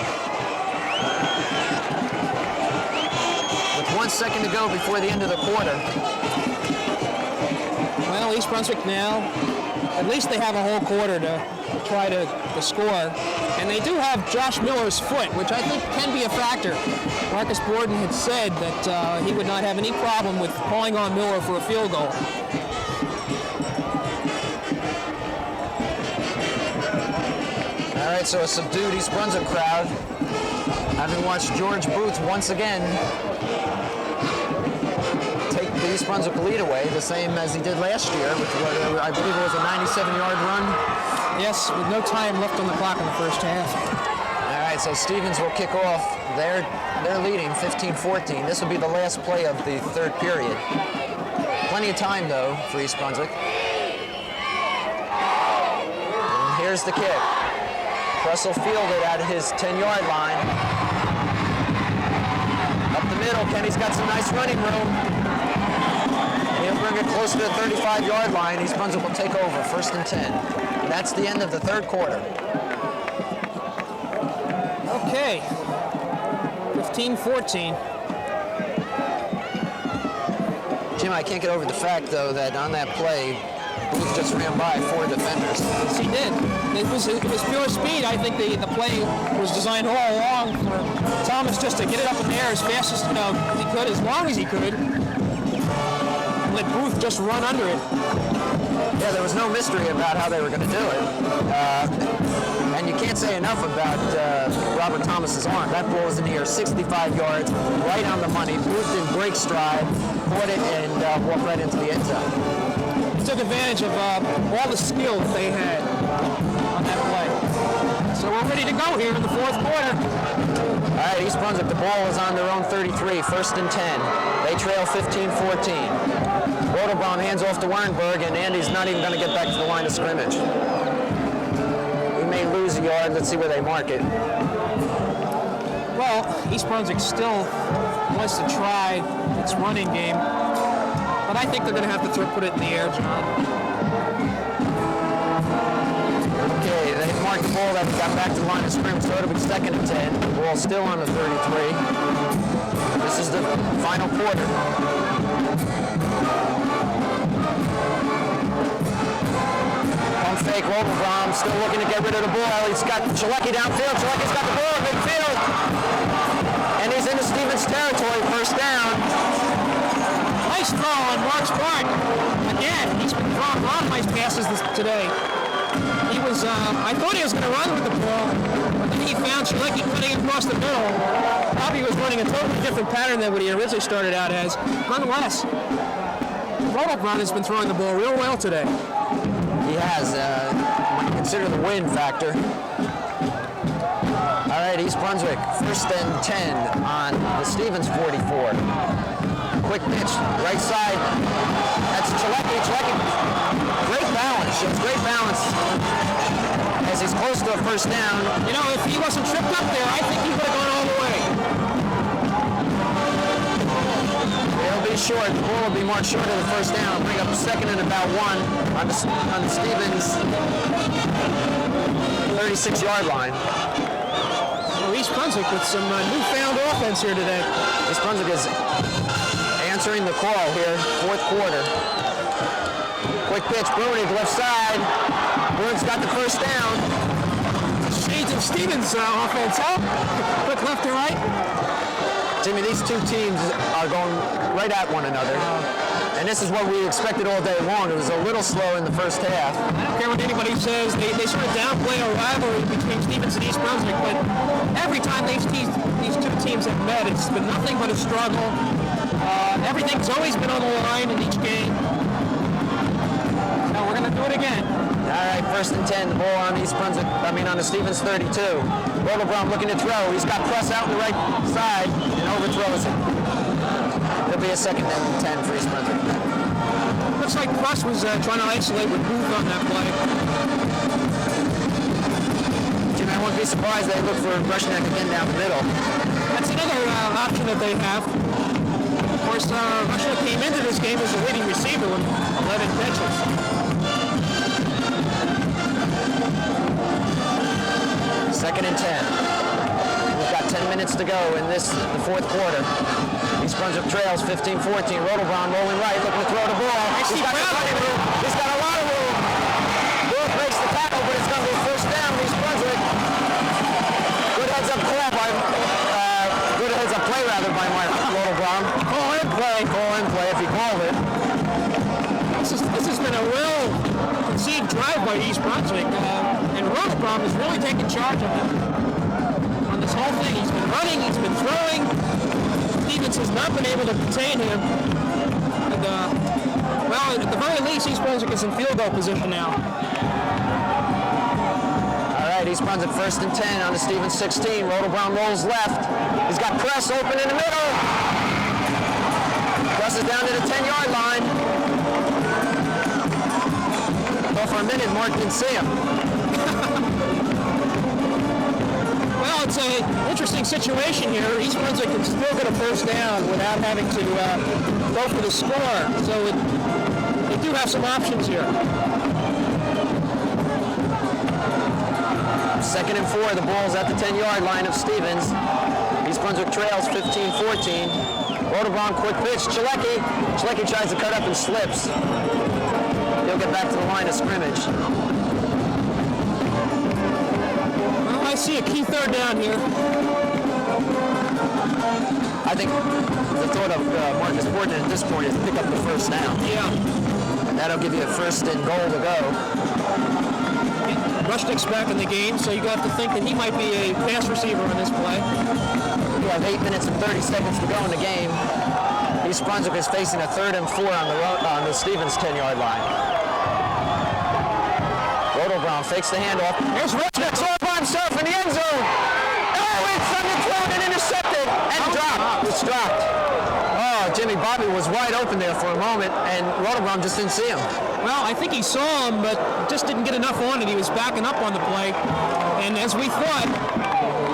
With 1 second to go before the end of the quarter. Well, East Brunswick now, at least they have a whole quarter to try to score. And they do have Josh Miller's foot, which I think can be a factor. Marcus Borden had said that he would not have any problem with calling on Miller for a field goal. All right, so a subdued East Brunswick crowd. Having watched George Booth once again take the East Brunswick lead away, the same as he did last year, with what I believe it was a 97-yard run. Yes, with no time left on the clock in the first half. All right, so Stevens will kick off. They're leading 15-14. This will be the last play of the third period. Plenty of time, though, for East Brunswick. And here's the kick. Russell fielded at his 10-yard line. Up the middle, Kenny's got some nice running room. He'll bring it close to the 35-yard line. East Brunswick will take over, 1st and 10. And that's the end of the third quarter. Okay, 15-14. Jim, I can't get over the fact, though, that on that play, Booth just ran by 4 defenders. Yes, he did. It was pure speed. I think the play was designed all along for Thomas just to get it up in the air as fast as he could, as long as he could. Let Booth just run under it. Yeah, there was no mystery about how they were going to do it. And you can't say enough about Robert Thomas's arm. That ball was in the air, 65 yards, right on the money. Booth didn't break stride, caught it, and walked right into the end zone. He took advantage of all the skill that they had on that play. So we're ready to go here in the fourth quarter. All right, East Brunswick, the ball is on their own 33, 1st and 10. They trail 15-14. Rotobaum hands off to Wernberg, and Andy's not even going to get back to the line of scrimmage. He may lose a yard. Let's see where they mark it. Well, East Brunswick still wants to try its running game, but I think they're going to have to put it in the air, John. Okay, they marked the ball that got back to the line of scrimmage, so it'll be 2nd and 10. The ball still on the 33. This is the final quarter. Pump fake, Rotobaum still looking to get rid of the ball. He's got Chalecki downfield. Chalecki's got the ball in midfield. And he's into Stevens territory, 1st down. Nice throw on Mark's part. Again, he's been throwing a lot of nice passes today. He was, I thought he was going to run with the ball, but then he found Chalecki cutting across the middle. Probably was running a totally different pattern than what he originally started out as. Nonetheless, Rotobaum has been throwing the ball real well today. He has, when you consider the wind factor. All right, East Brunswick, 1st and 10 on the Stevens 44. Quick pitch, right side. That's Chalecki. Chalecki, great balance. Shows great balance as he's close to a 1st down. You know, if he wasn't tripped up there, I think he would have gone all the way. He'll will be short. The ball will be marked short of the first down. Bring up second and about 1 on the Stevens 36-yard line. Well, East Brunswick with some newfound offense here today. East Brunswick is answering the call here, fourth quarter. Quick pitch, Brunig, left side. Bruin's got the first down. Shades of Stevens offense, huh? Quick left to right. Jimmy, these two teams are going right at one another. And this is what we expected all day long. It was a little slow in the first half. I don't care what anybody says. They sort of downplay a rivalry between Stevens and East Brunswick, but every time these two teams have met, it's been nothing but a struggle. Everything's always been on the line in each game. So we're going to do it again. All right, first and 10, the ball on on the Stevens 32. Rodelbaum looking to throw. He's got Press out the right side and overthrows it. It'll be a second and 10 for East Brunswick. Looks like Press was trying to isolate with Booth on that play. Jimmy, I wouldn't be surprised they look for Rushneck again down the middle. That's another option that they have. Of course, Rushneck came into this game as a leading receiver with 11 catches. Second and 10. We've got 10 minutes to go in the fourth quarter. East Brunswick trails 15-14. Rodelbaum rolling right, looking to throw the ball. He's got a lot of room. Ball breaks the tackle, but it's going to be first down. East Brunswick. Good heads-up play by Mark Rodelbaum. Call in play if he called it. This has been a well-conceived drive by East Brunswick, and Rodelbaum is really taking charge of it. On this whole thing, he's been running, he's been throwing. Stevens has not been able to contain him. And, well, at the very least, East Brunswick is in field goal position now. All right, East Brunswick first and 10 on the Stevens 16. Rodelbaum rolls left. He's got Press open in the middle. Press is down to the 10-yard line. Well, for a minute, Mark didn't see him. Well, it's an interesting situation here. East Brunswick can still get a first down without having to go for the score. So they do have some options here. Second and 4, the ball's at the 10-yard line of Stevens. East Brunswick trails 15-14. Rodelbaum, quick pitch, Chalecki. Chalecki tries to cut up and slips. He'll get back to the line of scrimmage. Well, I see a key third down here. I think the thought of Marcus Borden at this point is pick up the first down. Yeah. And that'll give you a first and goal to go. Rushnick's back in the game, so you have to think that he might be a pass receiver on this play. We have 8 minutes and 30 seconds to go in the game. East Brunswick is facing a 3rd and 4 on the Stevens 10-yard line. Rodelbaum fakes the handoff. Here's Rushnick all by himself in the end zone. Oh, it's underthrown and intercepted and dropped. It's dropped. Oh, Jimmy Bobby was wide open there for a moment, and Rodelbaum just didn't see him. Well, I think he saw him, but just didn't get enough on it. He was backing up on the play. And as we thought,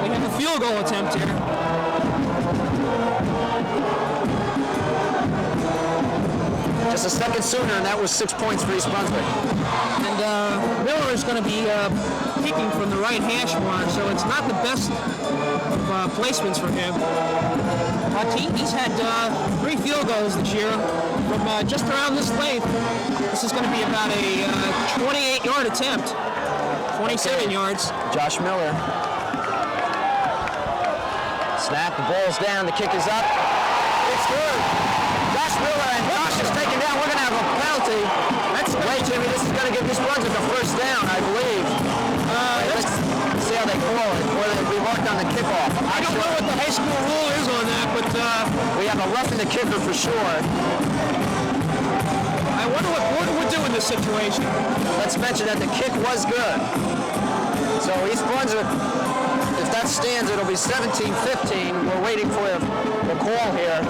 we have a field goal attempt here. Just a second sooner, and that was 6 points for East Brunswick. And Miller is going to be peeking from the right hash mark, so it's not the best of placements for him. But he's had 3 field goals this year from just around this length. This is going to be about a 28-yard attempt, 27 yards. Josh Miller. Snap, the ball's down, the kick is up. It's good. Josh Miller, and Josh is taken down. We're going to have a penalty. Wait, Jimmy, this is going to give East Brunswick a first down, I believe. Let's see how they call it, or they'll be marked on the kickoff. I don't know what the high school rule is on that, but we have a roughing the kicker for sure. I wonder what Gordon would do in this situation. Let's mention that the kick was good. So East Brunswick, if that stands, it'll be 17-15. We're waiting for the call here.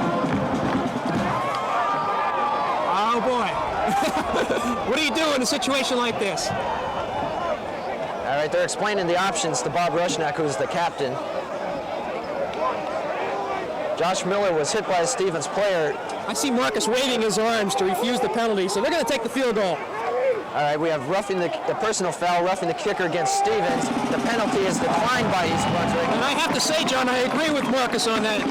Oh boy. What do you do in a situation like this? All right, they're explaining the options to Bob Rushneck, who's the captain. Josh Miller was hit by a Stevens player I see Marcus waving his arms to refuse the penalty, so they're going to take the field goal. All right, we have roughing the personal foul, roughing the kicker against Stevens. The penalty is declined by East Brunswick. And I have to say, John, I agree with Marcus on that.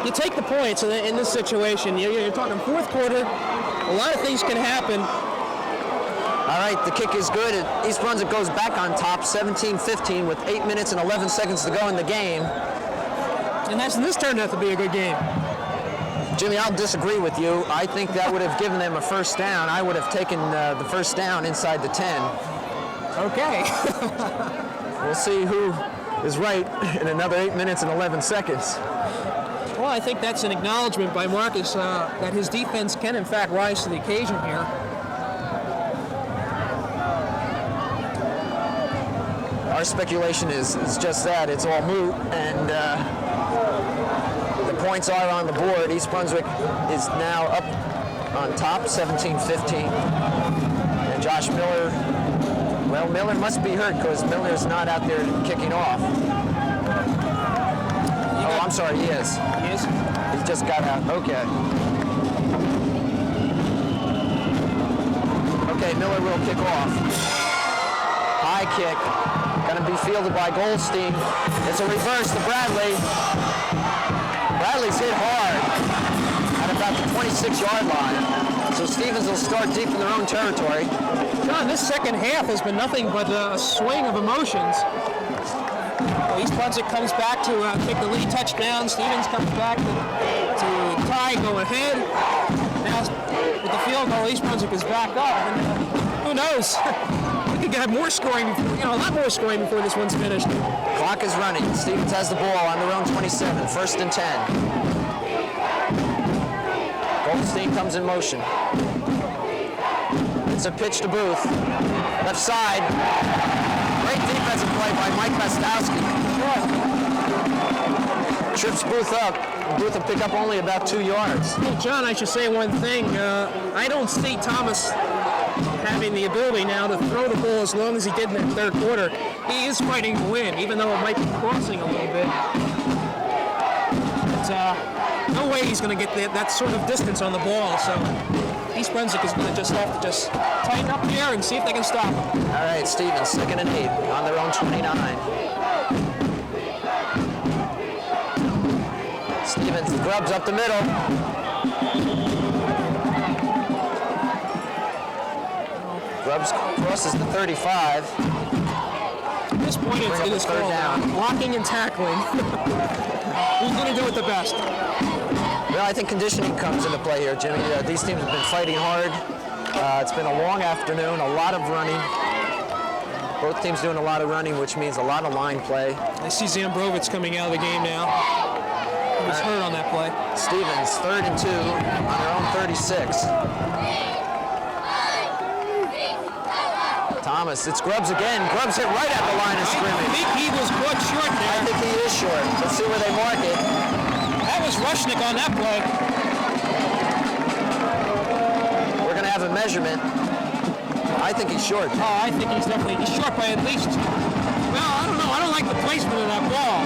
You take the points in this situation. You're talking fourth quarter. A lot of things can happen. All right, the kick is good. East Brunswick goes back on top, 17-15, with 8 minutes and 11 seconds to go in the game. And this turned out to be a good game. Jimmy, I'll disagree with you. I think that would have given them a first down. I would have taken the first down inside the 10. Okay. We'll see who is right in another 8 minutes and 11 seconds. Well, I think that's an acknowledgement by Marcus that his defense can, in fact, rise to the occasion here. Our speculation is just that. It's all moot, and the points are on the board. East Brunswick is now up on top, 17-15. And Josh Miller, well, Miller must be hurt because Miller's not out there kicking off. Oh, I'm sorry, he is. He is? He just got out. Okay. Okay, Miller will kick off. High kick. Going to be fielded by Goldstein. It's a reverse to Bradley. Bradley's hit hard at about the 26-yard line. So Stevens will start deep in their own territory. John, this second half has been nothing but a swing of emotions. East Brunswick comes back to take the lead touchdown. Stevens comes back to tie, go ahead. Now with the field goal, East Brunswick is back up. And, who knows? We could have more scoring, a lot more scoring before this one's finished. Clock is running. Stevens has the ball on their own 27, first and 10. Goldstein comes in motion. It's a pitch to Booth. Left side. Great defensive play by Mike Bastowski. Trips Booth up. Booth will pick up only about 2 yards. Hey, John, I should say one thing. I don't see Thomas having the ability now to throw the ball as long as he did in the third quarter. He is fighting to win, even though it might be crossing a little bit. But no way he's going to get that sort of distance on the ball. So East Brunswick is going to have to tighten up here and see if they can stop him. All right, Stevens, 2nd and 8 on their own 29. Stevens grubs up the middle. Grubbs crosses the 35. At this point, it is third down. Blocking and tackling. Who's going to do it the best? Well, I think conditioning comes into play here, Jimmy. These teams have been fighting hard. It's been a long afternoon, a lot of running. Both teams doing a lot of running, which means a lot of line play. I see Zambrovitz coming out of the game now. He was hurt on that play. Stevens, 3rd and 2 on their own 36. Thomas, it's Grubbs again. Grubbs hit right at the line of scrimmage. I think he was caught short there. I think he is short. Let's see where they mark it. That was Rushnick on that play. We're going to have a measurement. I think he's short. Oh, I think he's short by at least. Well, I don't know. I don't like the placement of that ball.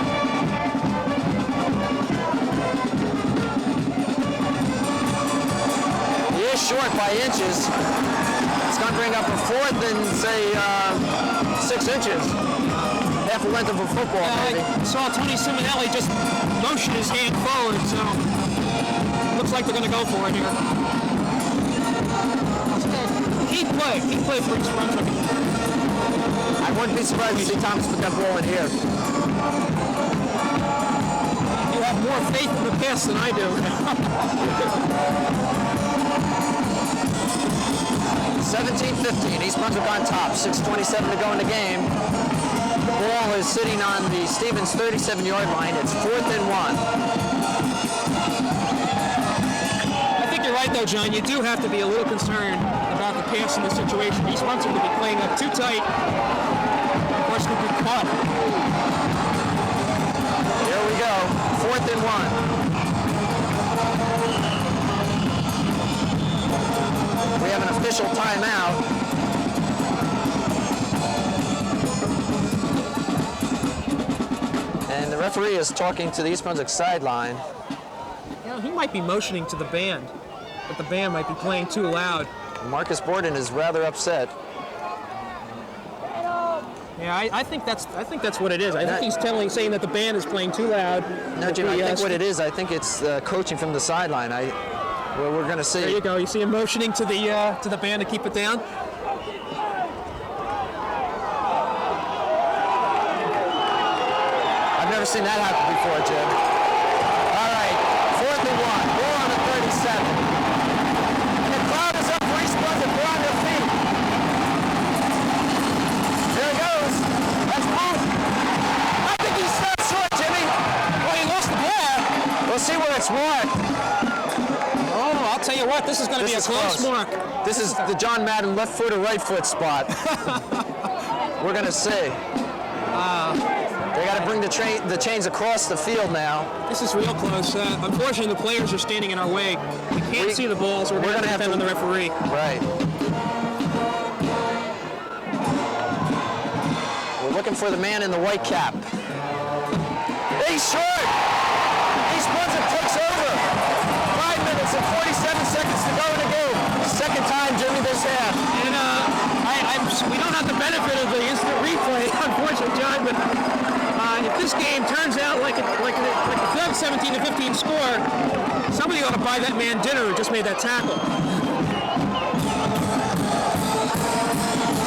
He is short by inches. It's going to bring up a 4th and, say, 6 inches. Half a length of a football, maybe. I saw Tony Simonelli just motion his hand forward, so looks like they're going to go for it here. He played for East Brunswick. I wouldn't be surprised to see Thomas put that ball in here. You have more faith in the pass than I do. 17-15, East Brunswick on top, 6:27 to go in the game. The ball is sitting on the Stevens 37-yard line. It's 4th and 1. I think you're right, though, John. You do have to be a little concerned about the pass in this situation. East Brunswick could be playing up too tight. Of course, could be caught. Here we go, 4th and 1. We have an official timeout. And the referee is talking to the East Brunswick sideline. He might be motioning to the band. that the band might be playing too loud. Marcus Borden is rather upset. Yeah, I think that's what it is. I think he's saying that the band is playing too loud. No, Jim, I think what it is, I think it's coaching from the sideline. Well, we're going to see. There you go. You see him motioning to the band to keep it down. I've never seen that happen before, Jim. All right, 4th and 1. Ball on the 37. And the crowd is up for East Brunswick. They're on their feet. There it goes. That's Booth. I think he stopped short, Jimmy. Well, he lost the ball. We'll see where it's marked. Oh, I'll tell you what, this is going to be a close mark. This is the John Madden left foot or right foot spot. We're going to see. They got to bring the chains across the field now. This is real close. Unfortunately, the players are standing in our way. We can't see the ball, so we're going to have to depend on the referee. Right. We're looking for the man in the white cap. He's short. East Brunswick takes over. 5 minutes and 47 seconds to go in the game. Second time, Jimmy, this half. And we don't have the benefit of the instant replay, unfortunately, John, but if this game turns out like a 17-15 score, somebody ought to buy that man dinner who just made that tackle.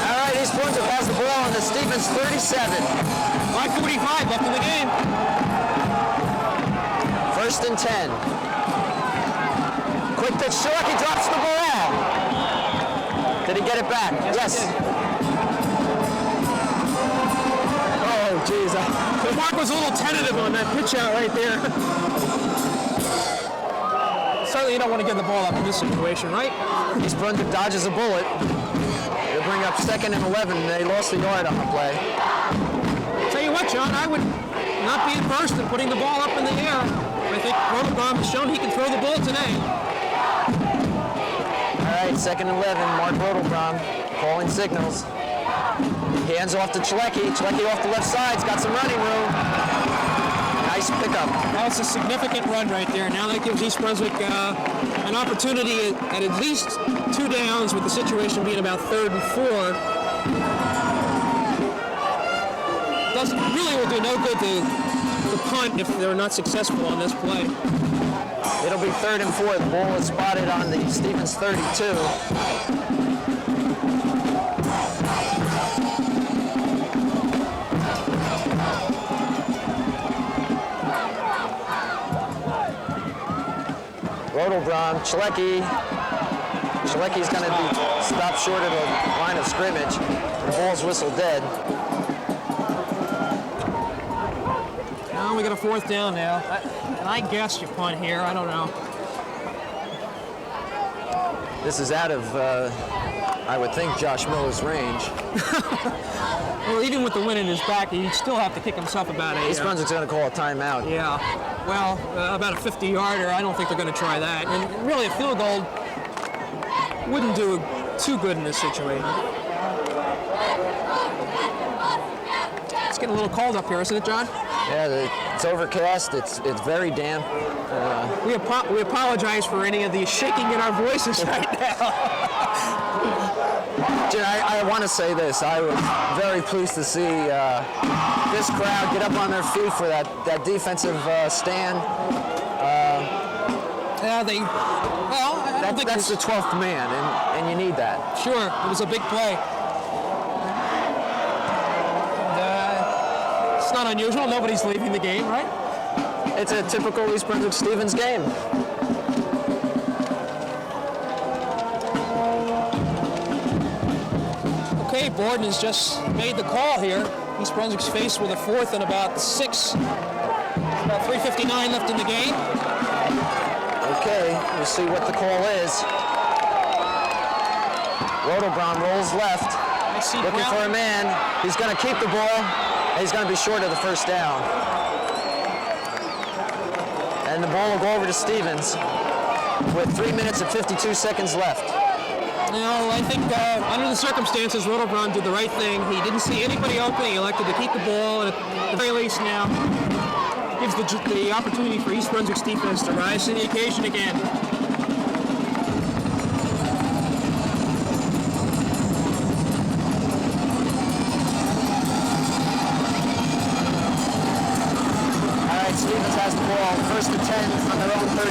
All right, East Brunswick has the ball on the Stevens 37. 5:45 left in the game. 1st and 10. Quick pitch short, he drops the ball. Did he get it back? Yes. Oh, jeez. The mark was a little tentative on that pitch out right there. Certainly you don't want to get the ball up in this situation, right? East Brunswick dodges a bullet. They'll bring up 2nd and 11. They lost the yard on the play. Tell you what, John, I would not be adverse to putting the ball up in the air. I think Rotobaum has shown he can throw the ball today. All right, 2nd and 11. Mark Rotobaum calling signals. Hands off to Chalecki. Chalecki off the left side. He's got some running room. Nice pickup. That was a significant run right there. Now that gives East Brunswick an opportunity at least 2 downs, with the situation being about 3rd and 4. Really will do no good to punt if they're not successful on this play. It'll be 3rd and 4. The ball is spotted on the Stevens 32. Rotobaum, Chalecki. Chalecki's going to be stopped short of the line of scrimmage. The ball's whistled dead. Now we got a 4th down now. And I guess you punt here. I don't know. This is out of, I would think, Josh Miller's range. Well, even with the wind in his back, he'd still have to kick himself about a... East Brunswick's going to call a timeout. Yeah. Well, about a 50-yarder. I don't think they're going to try that. And really, a field goal wouldn't do too good in this situation. It's getting a little cold up here, isn't it, John? Yeah, it's overcast. It's very damp. We apologize for any of the shaking in our voices right now. Jim, I want to say this. I was very pleased to see this crowd get up on their feet for that defensive stand. That's the 12th man, and you need that. Sure, it was a big play. It's not unusual. Nobody's leaving the game, right? It's a typical East Brunswick Stevens game. Okay, Borden has just made the call here. East Brunswick's faced with a 4th and about 6. About 3:59 left in the game. Okay, we'll see what the call is. Rotobaum rolls left, looking for a man. He's going to keep the ball, and he's going to be short of the 1st down. And the ball will go over to Stevens with 3 minutes and 52 seconds left. No, I think under the circumstances, Rotobaum did the right thing. He didn't see anybody open. He elected to keep the ball, and at the very least now gives the opportunity for East Brunswick's defense to rise to the occasion again. first and 10 on their own 32.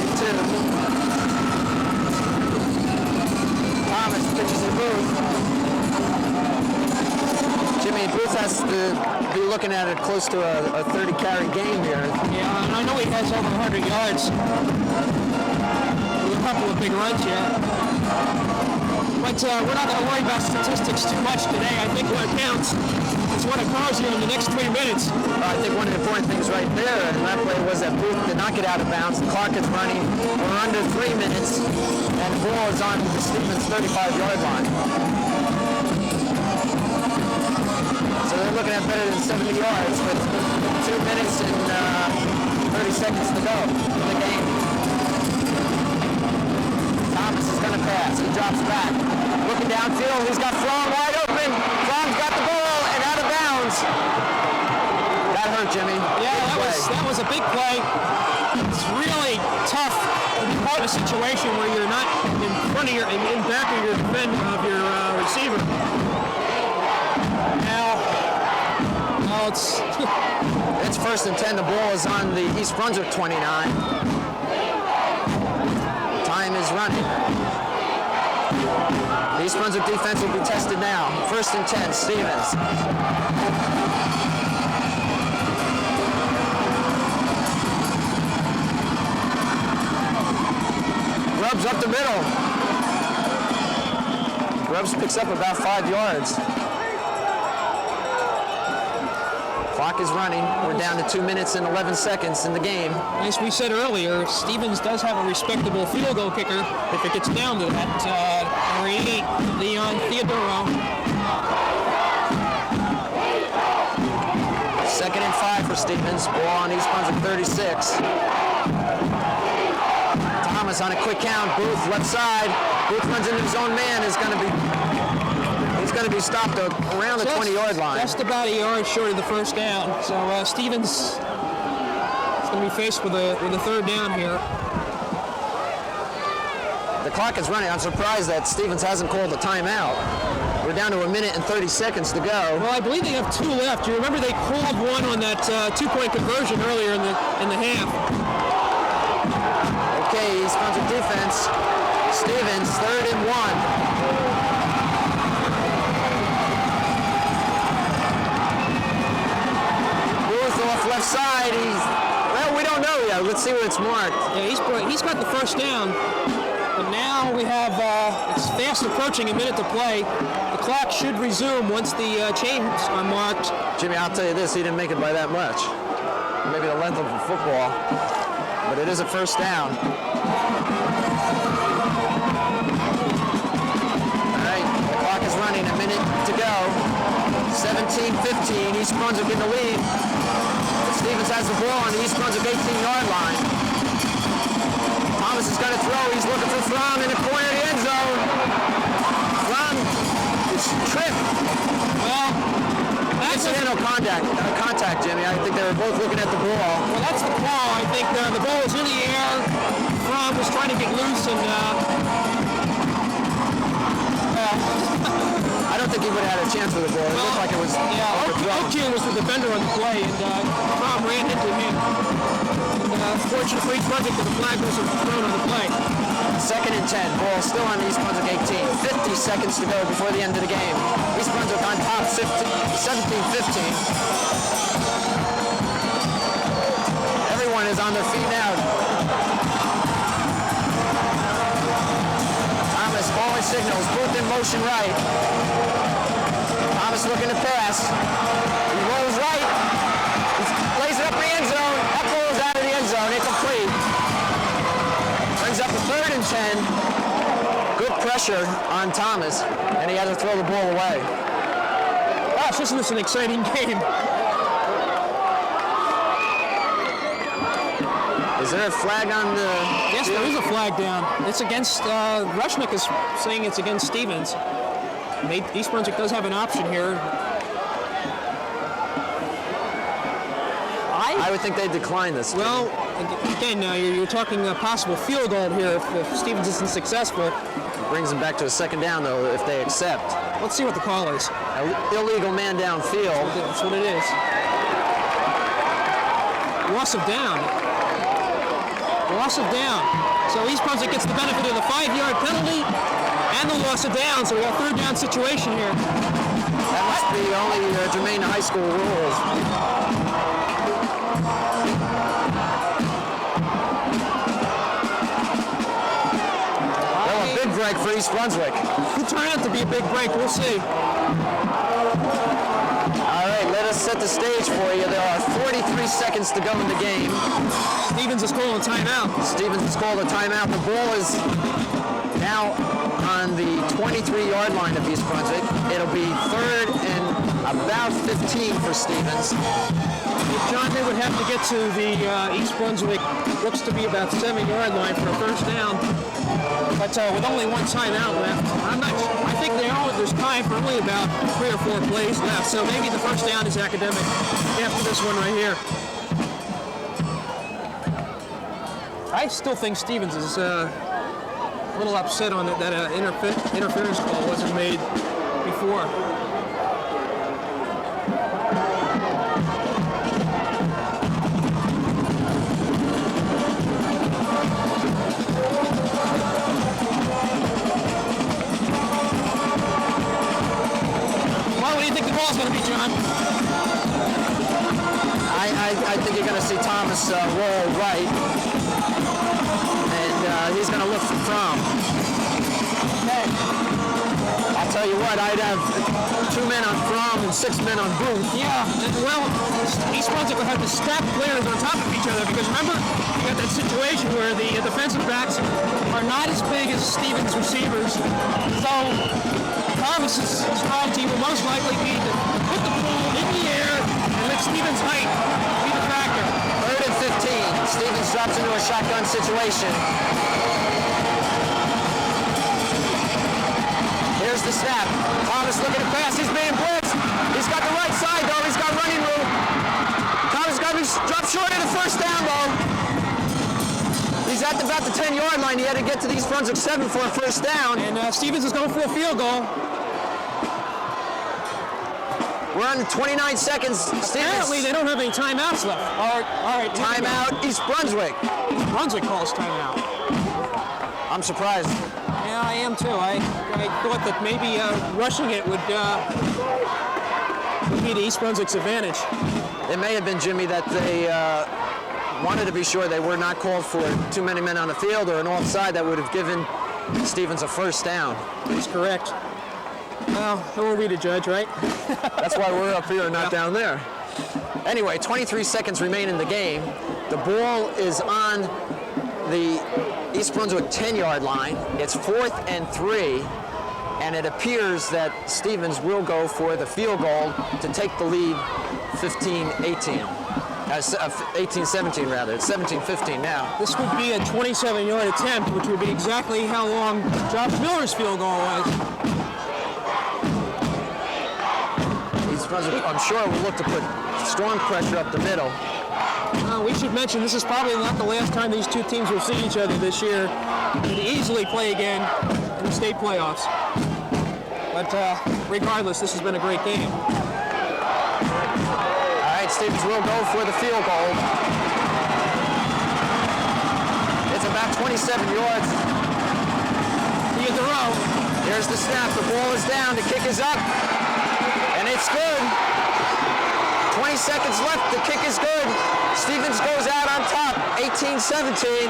Thomas pitches to Booth. Jimmy, Booth has to be looking at it close to a 30-carry game here. Yeah, and I know he has over 100 yards. With a couple of big runs here. But we're not going to worry about statistics too much today. I think what counts is what occurs here in the next 3 minutes. I think one of the important things right there in that play was that Booth did not get out of bounds. The clock is running. We're under 3 minutes, and the ball is on the Stevens 35-yard line. So they're looking at better than 70 yards with 2 minutes and 30 seconds to go in the game. Thomas is going to pass. He drops back. Looking downfield. He's got Flom wide open. Flom's got the ball and out of bounds. That hurt, Jimmy. Yeah, that was a big play. It's really tough to be caught in a situation where you're not in front of in back of your defender, of your receiver. Now it's first and 10. The ball is on the East Brunswick 29. Time is running. The East Brunswick defense will be tested now. First and 10, Stevens. Grubbs up the middle. Grubbs picks up about 5 yards. Clock is running. We're down to 2 minutes and 11 seconds in the game. As we said earlier, Stevens does have a respectable field goal kicker if it gets down to that. Number 8, Leon Theodoro. Second and 5 for Stevens. Ball on East Brunswick 36. Thomas on a quick count. Booth left side. Booth runs into his own man. He's going to be stopped around the 20-yard line. Just about a yard short of the first down. So Stevens is going to be faced with a third down here. The clock is running. I'm surprised that Stevens hasn't called a timeout. We're down to 1 minute and 30 seconds to go. Well, I believe they have 2 left. You remember they called one on that 2-point conversion earlier in the half. Okay, East Brunswick defense. Stevens, 3rd and 1. Off left side, well, we don't know yet. Let's see where it's marked. Yeah, he's got the first down, but now we have, it's fast approaching a minute to play. The clock should resume once the chains are marked. Jimmy, I'll tell you this, he didn't make it by that much. Maybe the length of a football, but it is a first down. All right, the clock is running, a minute to go. 17-15, East Brunswick in the lead. Stevens has the ball on the East Brunswick 18-yard line. Thomas is going to throw. He's looking for Flom in the corner of the end zone. Flom is tripped. Well, that's incidental contact, Jimmy. I think they were both looking at the ball. Well, that's the call. I think the ball was in the air. Flom was trying to get loose, and I don't think he would have had a chance with the ball. It looked like it was O'Keefe was the defender on the play, and Flom ran into him. Fortunately for East Brunswick, the flag was thrown on the play. Second and 10. Ball still on East Brunswick 18. 50 seconds to go before the end of the game. East Brunswick on top 17-15. Everyone is on their feet now. Thomas calling signals. Booth in motion right. Thomas looking to pass. He rolls right. He plays it up the end zone. That ball is out of the end zone. Incomplete. Brings up a 3rd and 10. Good pressure on Thomas, and he had to throw the ball away. Gosh, isn't this an exciting game? Is there a flag on the... Yes, there is a flag down. It's against, Rushnick is saying it's against Stevens. East Brunswick does have an option here. I would think they'd decline this. Well, again, you're talking a possible field goal here if Stevens isn't successful. It brings them back to a second down, though, if they accept. Let's see what the call is. Illegal man downfield. That's what it is. Loss of down. loss of down. So East Brunswick gets the benefit of the 5-yard penalty and the loss of down. So we got a third down situation here. That must be only germane to high school rules. Well, a big break for East Brunswick. Could turn out to be a big break. We'll see. All right, let us set the stage for you. There are 43 seconds to go in the game. Stevens is calling a timeout. Stevens has called a timeout. The ball is now on the 23-yard line of East Brunswick. It'll be third and about 15 for Stevens. John, they would have to get to the East Brunswick, looks to be about 7-yard line for a first down. But with only one timeout left, I think there's time for only about 3 or 4 plays left. So maybe the first down is academic after this one right here. I still think Stevens is a little upset on that interference call wasn't made before. Well, what do you think the ball's going to be, John? I think you're going to see Thomas roll right, and he's going to look for Fromm. Okay. I'll tell you what, I'd have 2 men on Fromm and 6 men on Booth. Yeah, well, East Brunswick will have to stack players on top of each other because remember, you got that situation where the defensive backs are not as big as Stevens receivers. So Thomas's strategy will most likely be to put the ball in the air and let Stevens' height be the factor. Third and 15. Stevens drops into a shotgun situation. Here's the snap. Thomas looking to pass. He's being blitzed. He's got the right side, though. He's got running room. Thomas got to be dropped short of the first down, though. He's at about the 10-yard line. He had to get to the East Brunswick 7 for a first down. And Stevens is going for a field goal. We're on 29 seconds. Apparently, they don't have any timeouts left. All right. Timeout, East Brunswick. Brunswick calls timeout. I'm surprised. Yeah, I am too. I thought that maybe rushing it would be to East Brunswick's advantage. It may have been, Jimmy, that they wanted to be sure they were not called for too many men on the field or an offside that would have given Stevens a first down. That's correct. Well, who are we to judge, right? That's why we're up here and not down there. Anyway, 23 seconds remain in the game. The ball is on the East Brunswick 10-yard line. It's 4th and 3, and it appears that Stevens will go for the field goal to take the lead 15-18. 18-17 rather. It's 17-15 now. This would be a 27-yard attempt, which would be exactly how long Josh Miller's field goal was. East Brunswick, I'm sure, will look to put strong pressure up the middle. We should mention this is probably not the last time these two teams will see each other this year. They could easily play again in the state playoffs. But regardless, this has been a great game. All right, Stevens will go for the field goal. It's about 27 yards. He hit the row. Here's the snap. The ball is down. The kick is up. And it's good. 20 seconds left. The kick is good. Stevens goes out on top. 18-17.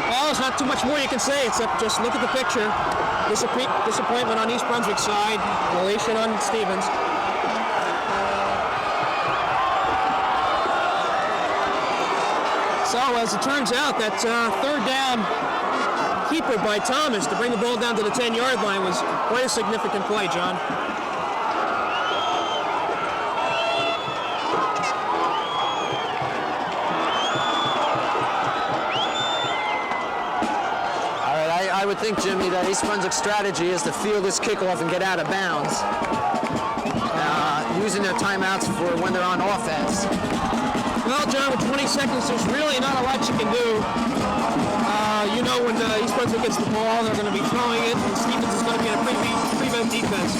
Well, there's not too much more you can say except just look at the picture. Disappointment on East Brunswick's side. Elation on Stevens. So, as it turns out, that third down keeper by Thomas to bring the ball down to the 10-yard line was quite a significant play, John. All right, I would think, Jimmy, that East Brunswick's strategy is to field this kickoff and get out of bounds, using their timeouts for when they're on offense. Well, John, with 20 seconds, there's really not a lot you can do. You know, when East Brunswick gets the ball, they're going to be throwing it, and Stevens is going to be in a prevent defense.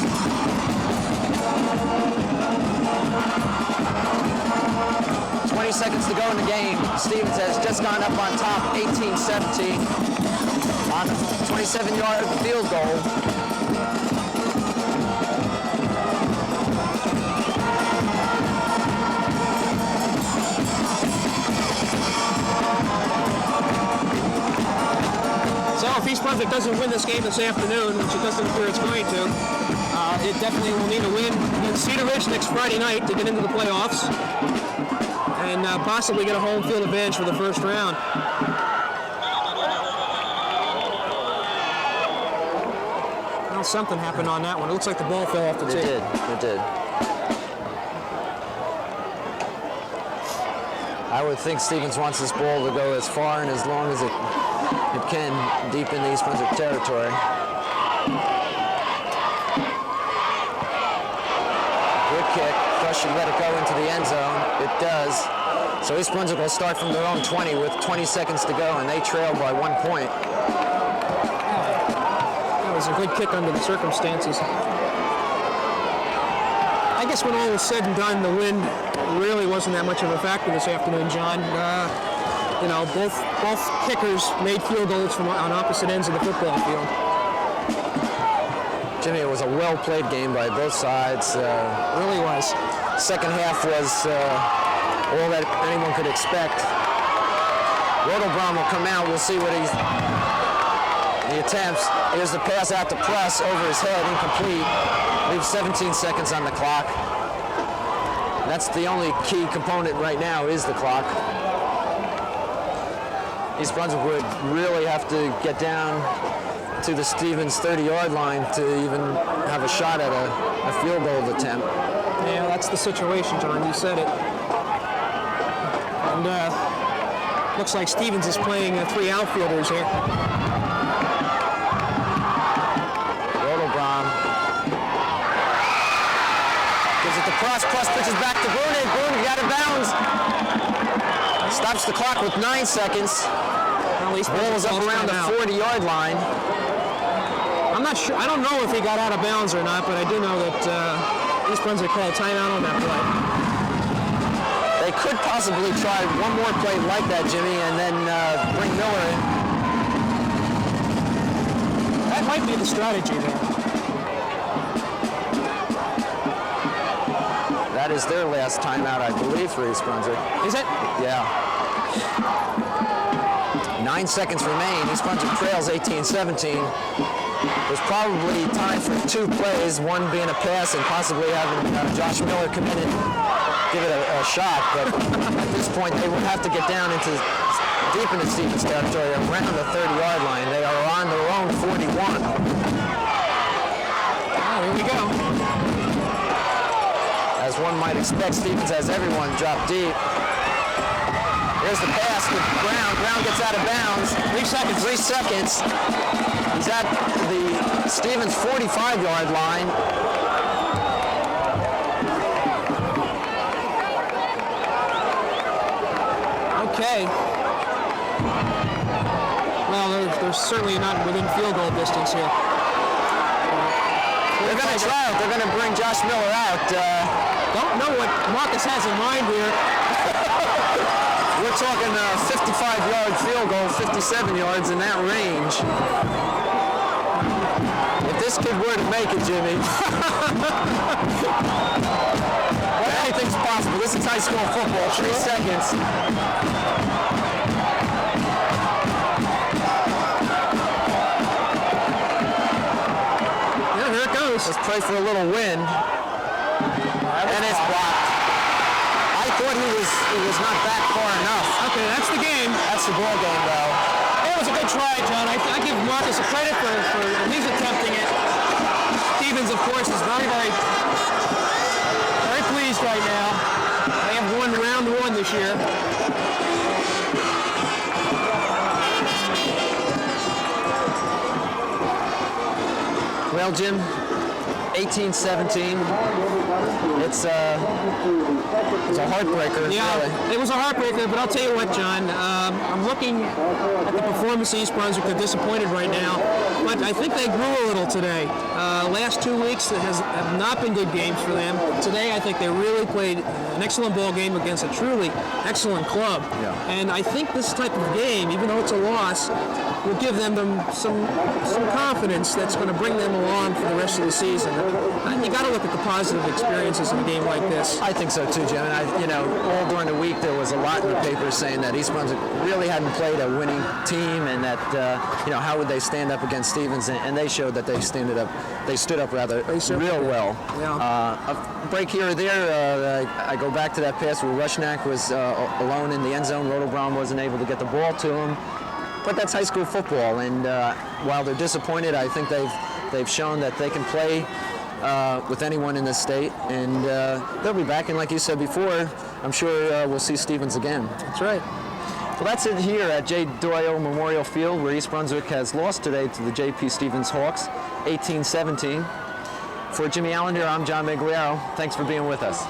20 seconds to go in the game. Stevens has just gone up on top, 18-17, on a 27-yard field goal. So if East Brunswick doesn't win this game this afternoon, which it doesn't appear it's going to, it definitely will need a win in Cedar Ridge next Friday night to get into the playoffs and possibly get a home field advantage for the first round. Well, something happened on that one. It looks like the ball fell off the tee. It did. I would think Stevens wants this ball to go as far and as long as it can, deep in the East Brunswick territory. Good kick. Crush should let it go into the end zone. It does. So East Brunswick will start from their own 20 with 20 seconds to go, and they trail by 1 point. That was a good kick under the circumstances. I guess when all was said and done, the wind really wasn't that much of a factor this afternoon, John. You know, both kickers made field goals from on opposite ends of the football field. Jimmy, it was a well-played game by both sides. Really was. Second half was all that anyone could expect. Rodelbaum will come out. We'll see what he attempts. Here's the pass out to Press over his head, incomplete. Leaves 17 seconds on the clock. That's the only key component right now is the clock. East Brunswick would really have to get down to the Stevens 30-yard line to even have a shot at a field goal attempt. Yeah, that's the situation, John. You said it. And looks like Stevens is playing 3 outfielders here. Rodelbaum gives it to Press. Press pitches back to Brunig. Brunig got it bounds. Stops the clock with 9 seconds. Well, ball is up around the 40-yard line. I'm not sure. I don't know if he got out of bounds or not, but I do know that East Brunswick called timeout on that play. They could possibly try one more play like that, Jimmy, and then bring Miller in. That might be the strategy there. That is their last timeout, I believe, for East Brunswick. Is it? Yeah. 9 seconds remain. East Brunswick trails 18-17. There's probably time for 2 plays, one being a pass and possibly having Josh Miller come in and give it a shot. But at this point, they will have to get down into deep into Stevens territory around the 30-yard line. They are on their own 41. Oh, here we go. As one might expect, Stevens has everyone drop deep. Here's the pass to Brown. Brown gets out of bounds. 3 seconds. 3 seconds. He's at the Stevens 45-yard line. Okay. Well, they're certainly not within field goal distance here. They're going to try it. They're going to bring Josh Miller out. Don't know what Marcus has in mind here. We're talking a 55-yard field goal, 57 yards in that range. If this kid were to make it, Jimmy, well, anything's possible. This is high school football. 3 seconds. Yeah, here it goes. Let's pray for a little wind. And it's blocked. I thought he was not back far enough. Okay, that's the game. That's the ball game, though. It was a good try, John. I give Marcus a credit for at least attempting it. Stevens, of course, is very, very, very pleased right now. They have won round 1 this year. Well, Jim, 18-17. It's a heartbreaker. Yeah, really. it was a heartbreaker, but I'll tell you what, John. I'm looking at the performance of East Brunswick. They're disappointed right now, but I think they grew a little today. Last 2 weeks have not been good games for them. Today, I think they really played an excellent ball game against a truly excellent club. Yeah. And I think this type of game, even though it's a loss, will give them some confidence that's going to bring them along for the rest of the season. You got to look at the positive experiences in a game like this. I think so too, Jim. And all during the week there was a lot in the papers saying that East Brunswick really hadn't played a winning team, and that how would they stand up against Stevens, and they showed that they stood up real well. Yeah. A break here or there. I go back to that pass where Rushnack was alone in the end zone. Rotobron wasn't able to get the ball to him. But that's high school football, and while they're disappointed, I think they've shown that they can play with anyone in this state, and they'll be back. And like you said before, I'm sure we'll see Stevens again. That's right. Well, that's it here at J. Doyle Memorial Field, where East Brunswick has lost today to the J.P. Stevens Hawks, 18-17. For Jimmy Allinder, I'm John Meggiolaro. Thanks for being with us.